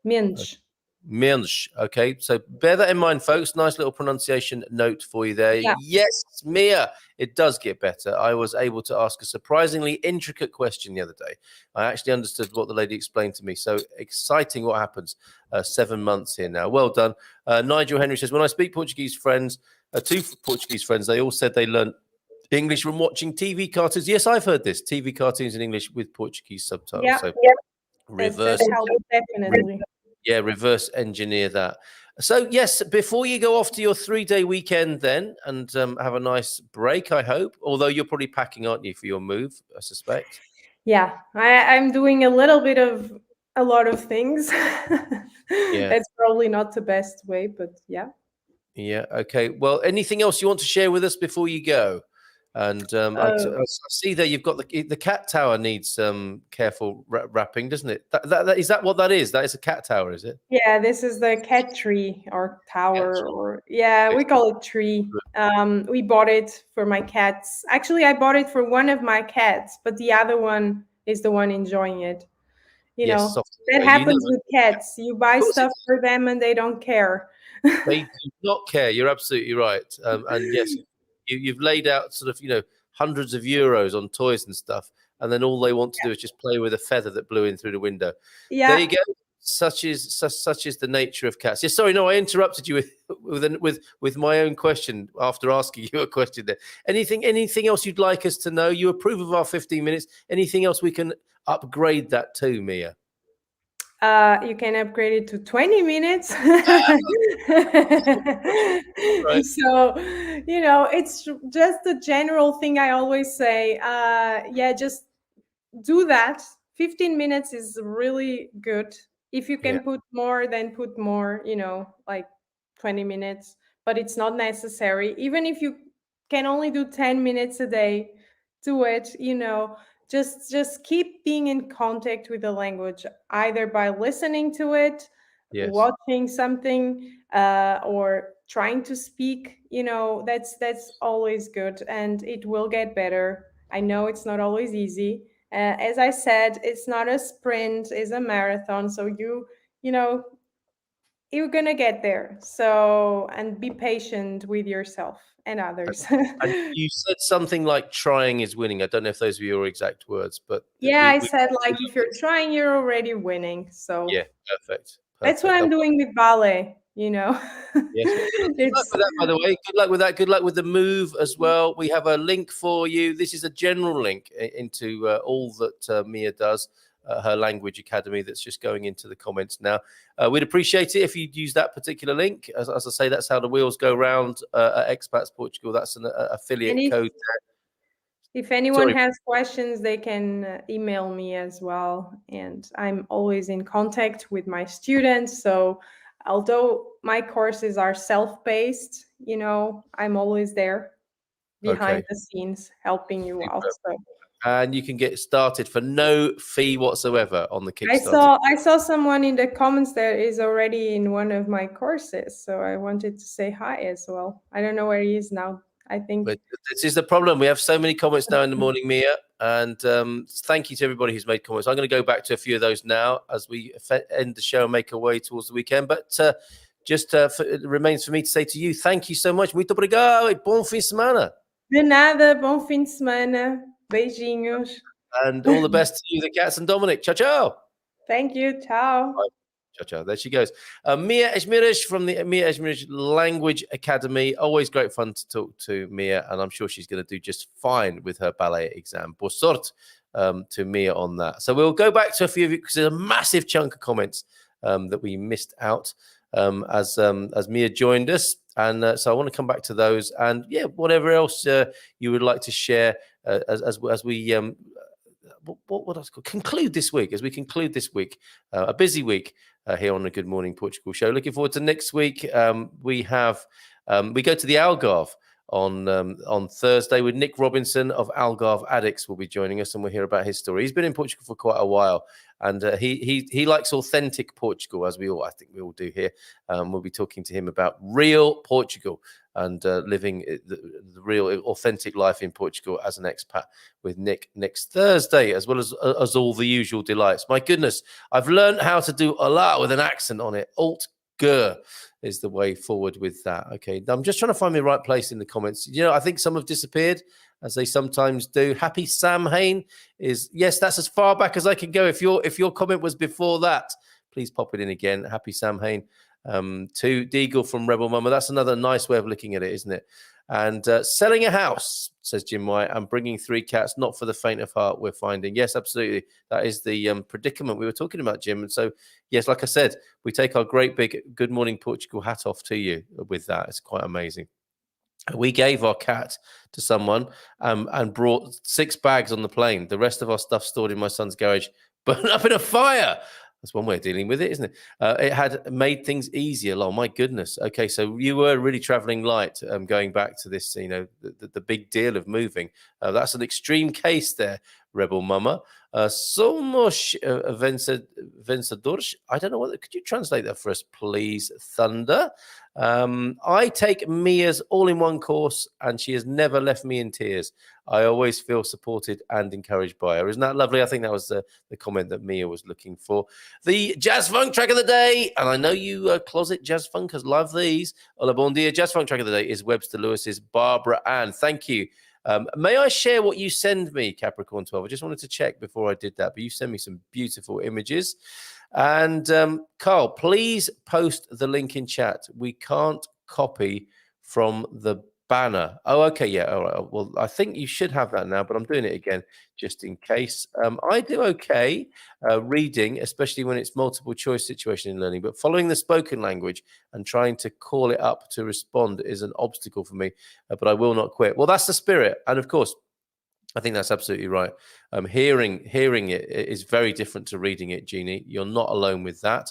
C: Mendes.
A: Mendes. Okay, so bear that in mind, folks. Nice little pronunciation note for you there.
C: Yeah.
A: Yes, Mia, it does get better. I was able to ask a surprisingly intricate question the other day. I actually understood what the lady explained to me. So exciting what happens. 7 months here now. Well done. Nigel Henry says, when I speak Portuguese friends, 2 Portuguese friends, they all said they learned English from watching TV cartoons. Yes, I've heard this. TV cartoons in English with Portuguese subtitles.
C: Yeah.
A: So
C: reverse. Definitely.
A: Yeah, reverse engineer that. So, yes, before you go off to your 3-day weekend then and have a nice break, I hope, although you're probably packing, aren't you, for your move, I suspect?
C: Yeah, I'm doing a lot of things. That's probably not the best way, but yeah.
A: Yeah, okay. Well, anything else you want to share with us before you go? And I see there you've got the cat tower needs careful wrapping, doesn't it? Is that what that is? That is a cat tower, is it?
C: Yeah, this is the cat tree or tower, or we call it tree. We bought it for my cats. Actually, I bought it for one of my cats, but the other one is the one enjoying it. That happens with cats. You buy stuff for them and they don't care.
A: They do not care. You're absolutely right. And yes, you've laid out sort of, hundreds of euros on toys and stuff. And then all they want to do is just play with a feather that blew in through the window.
C: Yeah.
A: There you go. Such is the nature of cats. Yes, sorry, no, I interrupted you with my own question after asking you a question there. Anything else you'd like us to know? You approve of our 15 minutes. Anything else we can upgrade that to, Mia?
C: You can upgrade it to 20 minutes. Right. So, it's just the general thing I always say. Just do that. 15 minutes is really good. If you can put more, then put more, like 20 minutes, but it's not necessary. Even if you can only do 10 minutes a day, do it, just keep being in contact with the language, either by listening to it, watching something, or trying to speak. That's always good, and it will get better. I know it's not always easy. As I said, it's not a sprint, it's a marathon. So you're gonna get there. So, and be patient with yourself and others.
A: And you said something like trying is winning. I don't know if those were your exact words, but
C: I said, like, if you're trying, you're already winning. So
A: yeah, perfect.
C: That's what I'm doing with ballet.
A: Yes. Good luck with that, by the way. Good luck with that. Good luck with the move as well. We have a link for you. This is a general link into all that Mia does, her language academy, that's just going into the comments now. We'd appreciate it if you'd use that particular link. As I say, that's how the wheels go round at Expats Portugal. That's an affiliate code there.
C: If anyone has questions, they can email me as well. And I'm always in contact with my students. So although my courses are self-paced, I'm always there. behind
A: Okay.
C: the scenes helping you out. So
A: And you can get started for no fee whatsoever on the
C: I
A: Kickstarter.
C: saw someone in the comments that is already in one of my courses, so I wanted to say hi as well. I don't know where he is now. I think
A: But this is the problem. We have so many comments now in the morning, Mia, and thank you to everybody who's made comments. I'm going to go back to a few of those now as we end the show and make our way towards the weekend. But it remains for me to say to you, thank you so much. Muito obrigado e bom fim de semana.
C: de nada, bom fim de semana. Beijinhos.
A: And all the best to you, the cats, and Dominic. Ciao, ciao.
C: Thank you. Ciao.
A: Ciao, ciao. There she goes. Mia Esmeriz from the Mia Esmeriz Language Academy. Always great fun to talk to Mia, and I'm sure she's going to do just fine with her ballet exam. Boa sorte to Mia on that. So we'll go back to a few of you because there's a massive chunk of comments that we missed out as Mia joined us. And so I want to come back to those. And yeah, whatever else you would like to share as we what else conclude this week, as we conclude this week, a busy week here on the Good Morning Portugal show. Looking forward to next week. We go to the Algarve on Thursday with Nick Robinson of Algarve Addicts will be joining us, and we'll hear about his story. He's been in Portugal for quite a while, and he likes authentic Portugal, as I think we all do here. We'll be talking to him about real Portugal and living the real authentic life in Portugal as an expat with Nick next Thursday, as well as all the usual delights. My goodness, I've learned how to do a lot with an accent on it. Alt Gur is the way forward with that. Okay, I'm just trying to find the right place in the comments. I think some have disappeared, as they sometimes do. Happy Sam Hain is, yes, that's as far back as I can go. If your comment was before that, please pop it in again. Happy Sam Hain. To Deagle from Rebel Mama. That's another nice way of looking at it, isn't it? And selling a house, says Jim White, and bringing 3 cats, not for the faint of heart, we're finding. Yes, absolutely. That is the predicament we were talking about, Jim. And so, yes, like I said, we take our great big Good Morning Portugal hat off to you with that. It's quite amazing. We gave our cat to someone and brought 6 bags on the plane. The rest of our stuff stored in my son's garage, burned up in a fire. That's one way of dealing with it, isn't it? It had made things easier. Oh, my goodness. Okay, so you were really traveling light going back to this, the big deal of moving. That's an extreme case there, Rebel Mama. Somos vencedores. I don't know could you translate that for us, please, Thunder? I take Mia's all-in-one course, and she has never left me in tears. I always feel supported and encouraged by her. Isn't that lovely? I think that was the comment that Mia was looking for. The Jazz Funk track of the day, and I know you closet jazz funkers love these. Hola, bon dia. Jazz Funk track of the day is Webster Lewis's Barbara Ann. Thank you. May I share what you send me, Capricorn 12? I just wanted to check before I did that, but you send me some beautiful images. And Carl, please post the link in chat. We can't copy from the banner. Oh, okay, yeah, all right. Well, I think you should have that now, but I'm doing it again just in case. I do okay reading, especially when it's multiple choice situation in learning, but following the spoken language and trying to call it up to respond is an obstacle for me, but I will not quit. Well, that's the spirit. And of course, I think that's absolutely right. Hearing it is very different to reading it, Jeannie. You're not alone with that.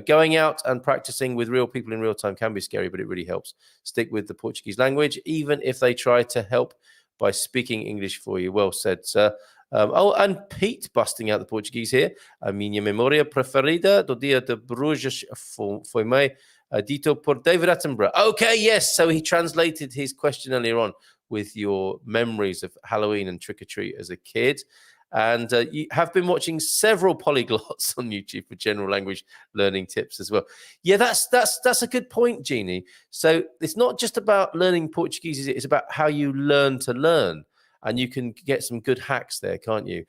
A: Going out and practicing with real people in real time can be scary, but it really helps. Stick with the Portuguese language, even if they try to help by speaking English for you. Well said, sir. And Pete busting out the Portuguese here. A minha memória preferida do dia de Bruges foi mai dito por David Attenborough. Okay, yes. So he translated his question earlier on with your memories of Halloween and trick-or-treat as a kid. And you have been watching several polyglots on YouTube for general language learning tips as well. Yeah, that's a good point, Jeannie. So it's not just about learning Portuguese, is it? It's about how you learn to learn. And you can get some good hacks there, can't you?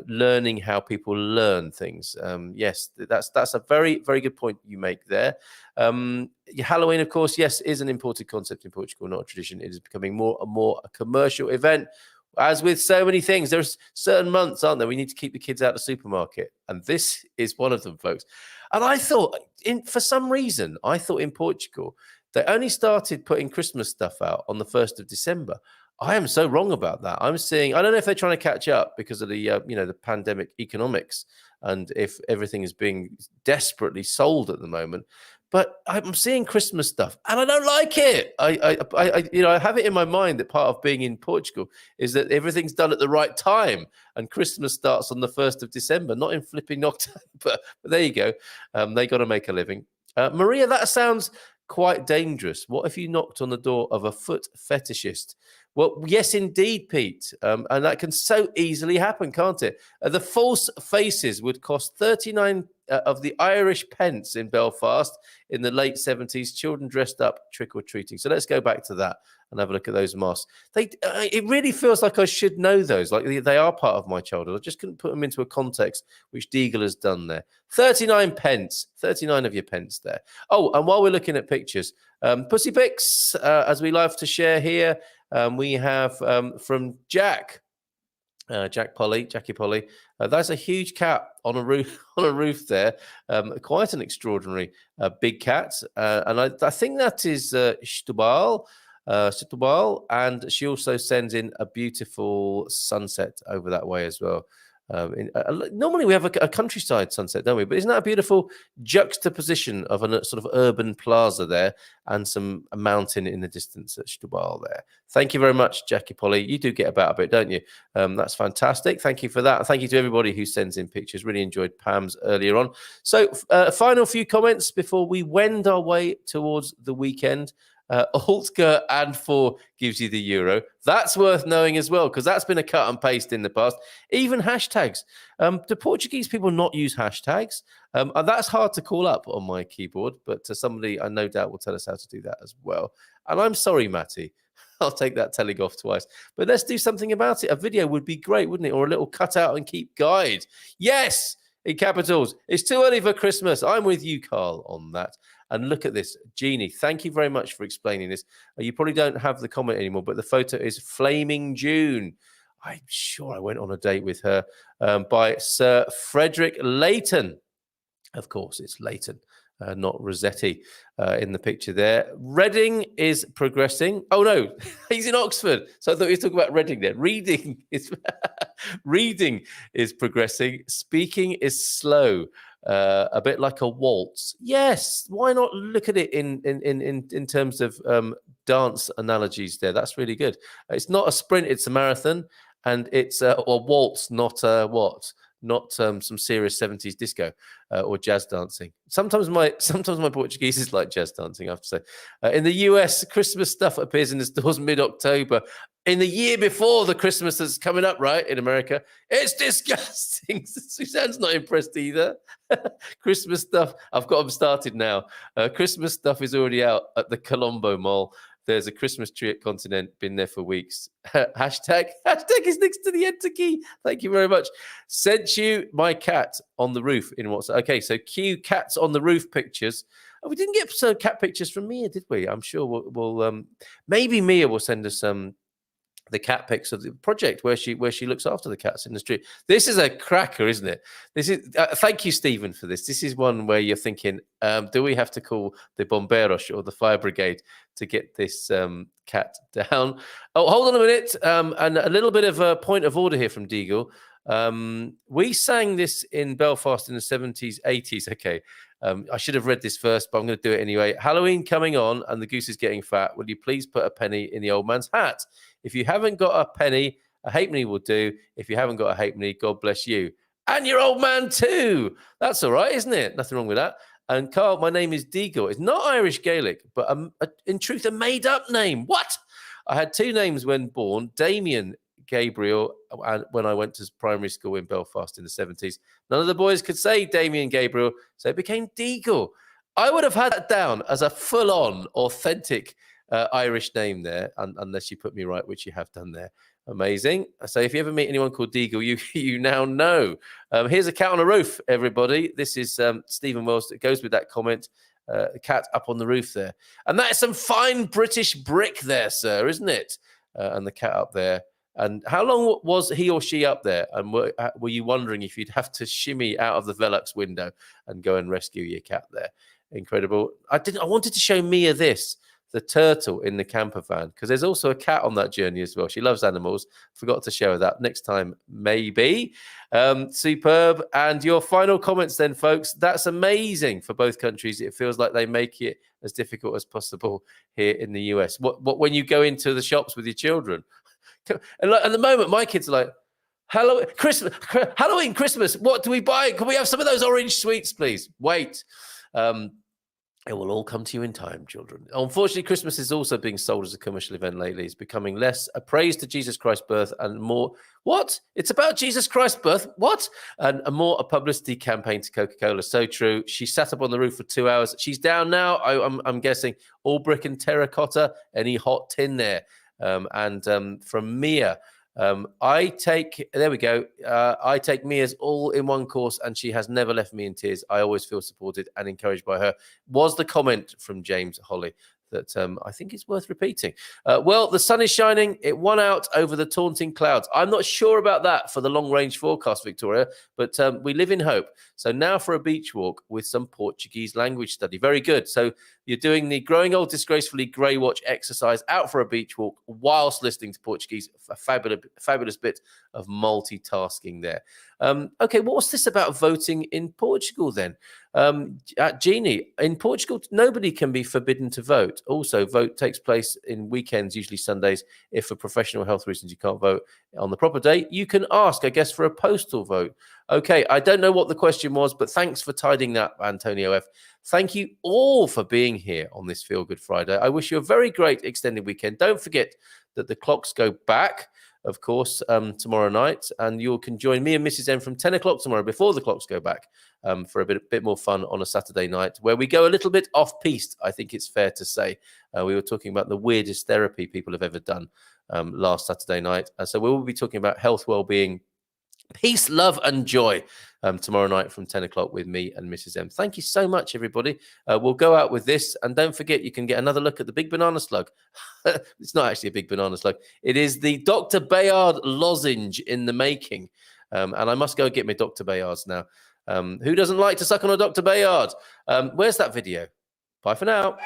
A: Learning how people learn things. Yes, that's a very, very good point you make there. Halloween, of course, yes, is an imported concept in Portugal, not a tradition. It is becoming more and more a commercial event. As with so many things, there's certain months, aren't there? We need to keep the kids out of the supermarket. And this is one of them, folks. And I thought, for some reason, I thought in Portugal, they only started putting Christmas stuff out on the 1st of December. I am so wrong about that. I'm seeing, I don't know if they're trying to catch up because of the, the pandemic economics. and if everything is being desperately sold at the moment. But I'm seeing Christmas stuff, and I don't like it. I have it in my mind that part of being in Portugal is that everything's done at the right time, and Christmas starts on the 1st of December, not in flipping October. But there you go. They got to make a living. Maria, that sounds quite dangerous. What if you knocked on the door of a foot fetishist? Well, yes, indeed, Pete. And that can so easily happen, can't it? The false faces would cost 39 of the Irish pence in Belfast in the late 70s. Children dressed up trick-or-treating. So let's go back to that and have a look at those masks. It really feels like I should know those. Like they are part of my childhood. I just couldn't put them into a context, which Deagle has done there. 39 pence. 39 of your pence there. Oh, and while we're looking at pictures, Pussy Pics, as we love to share here, we have from Jackie Polly. That's a huge cat on a roof there. Quite an extraordinary big cat, and I think that is Setúbal, and she also sends in a beautiful sunset over that way as well. Normally we have a countryside sunset, don't we? But isn't that a beautiful juxtaposition of a sort of urban plaza there and a mountain in the distance at Setúbal there? Thank you very much, Jackie Polly. You do get about a bit, don't you? That's fantastic. Thank you for that. Thank you to everybody who sends in pictures. Really enjoyed Pam's earlier on. So final few comments before we wend our way towards the weekend. Altger and 4 gives you the euro. That's worth knowing as well, because that's been a cut and paste in the past. Even hashtags. Do Portuguese people not use hashtags? That's hard to call up on my keyboard, but somebody I no doubt will tell us how to do that as well. And I'm sorry, Matty. I'll take that telling off twice. But let's do something about it. A video would be great, wouldn't it? Or a little cutout and keep guide. Yes, in capitals. It's too early for Christmas. I'm with you, Carl, on that. And look at this. Jeannie, thank you very much for explaining this. You probably don't have the comment anymore, but the photo is Flaming June. I'm sure I went on a date with her by Sir Frederick Leighton. Of course, it's Leighton, not Rossetti in the picture there. Reading is progressing. Oh, no, he's in Oxford. So I thought he was talking about Reading there. Reading is progressing. Speaking is slow. A bit like a waltz. Yes, why not look at it in terms of dance analogies there? That's really good. It's not a sprint, it's a marathon, and it's a waltz, not some serious 70s disco or jazz dancing. Sometimes my Portuguese is like jazz dancing, I have to say. In the US, Christmas stuff appears in the stores mid-October. In the year before the Christmas that's coming up, right, in America, it's disgusting. Suzanne's not impressed either. Christmas stuff, I've got them started now. Christmas stuff is already out at the Colombo Mall. There's a Christmas tree at Continent, been there for weeks. Hashtag is next to the enter key. Thank you very much. Sent you my cat on the roof in WhatsApp. Okay, so cue cats on the roof pictures. Oh, we didn't get some cat pictures from Mia, did we? I'm sure we'll maybe Mia will send us the cat pics of the project where she looks after the cats in the street. This is a cracker, isn't it? This is thank you, Stephen, for this. This is one where you're thinking, do we have to call the bomberos or the fire brigade to get this cat down? Oh, hold on a minute. And a little bit of a point of order here from Deagle. We sang this in Belfast in the 70s, 80s. Okay. I should have read this first, but I'm going to do it anyway. Halloween coming on and the goose is getting fat. Will you please put a penny in the old man's hat? If you haven't got a penny, a halfpenny will do. If you haven't got a halfpenny, God bless you. And your old man too. That's all right, isn't it? Nothing wrong with that. And Carl, my name is Deagle. It's not Irish Gaelic, but in truth, a made-up name. What? I had two names when born, Damien Gabriel, when I went to primary school in Belfast in the 70s. None of the boys could say Damien Gabriel, so it became Deagle. I would have had that down as a full-on, authentic Irish name there, unless you put me right, which you have done there. Amazing. So if you ever meet anyone called Deagle, you now know. Here's a cat on a roof, everybody. This is Stephen Wells. It goes with that comment. A cat up on the roof there. And that is some fine British brick there, sir, isn't it? And the cat up there. And how long was he or she up there? And were you wondering if you'd have to shimmy out of the Velux window and go and rescue your cat there? Incredible. I wanted to show Mia this. the turtle in the camper van, because there's also a cat on that journey as well. She loves animals. Forgot to share that. Next time, maybe. Superb. And your final comments then, folks. That's amazing for both countries. It feels like they make it as difficult as possible here in the US. What when you go into the shops with your children? And like, at the moment, my kids are like, Halloween, Christmas. What do we buy? Can we have some of those orange sweets, please? Wait. It will all come to you in time, children. Unfortunately, Christmas is also being sold as a commercial event lately. It's becoming less a praise to Jesus Christ's birth and more, what? It's about Jesus Christ's birth? What? And more a publicity campaign to Coca-Cola. So true. She sat up on the roof for 2 hours. She's down now. I'm guessing all brick and terracotta. Any hot tin there? From Mia, there we go. I take Mia's all in one course, and she has never left me in tears. I always feel supported and encouraged by her. Was the comment from James Holly that I think it's worth repeating. Well, the sun is shining. It won out over the taunting clouds. I'm not sure about that for the long-range forecast, Victoria, but we live in hope. So now for a beach walk with some Portuguese language study. Very good. So you're doing the Growing Old Disgracefully Grey Watch exercise out for a beach walk whilst listening to Portuguese. A fabulous bit of multitasking there. Okay, what's this about voting in Portugal then? Jeannie, in Portugal, nobody can be forbidden to vote. Also, vote takes place in weekends, usually Sundays. If for professional health reasons you can't vote on the proper day, you can ask, I guess, for a postal vote. Okay, I don't know what the question was, but thanks for tidying that, Antonio F. Thank you all for being here on this Feel Good Friday. I wish you a very great extended weekend. Don't forget that the clocks go back, of course, tomorrow night, and you can join me and Mrs. M from 10 o'clock tomorrow before the clocks go back for a bit more fun on a Saturday night where we go a little bit off-piste, I think it's fair to say. We were talking about the weirdest therapy people have ever done last Saturday night. So we will be talking about health, well-being, peace, love, and joy tomorrow night from 10 o'clock with me and Mrs. M. Thank you so much, everybody. We'll go out with this. And don't forget, you can get another look at the big banana slug. It's not actually a big banana slug. It is the Dr. Bayard lozenge in the making. And I must go get my Dr. Bayards now. Who doesn't like to suck on a Dr. Bayard? Where's that video? Bye for now.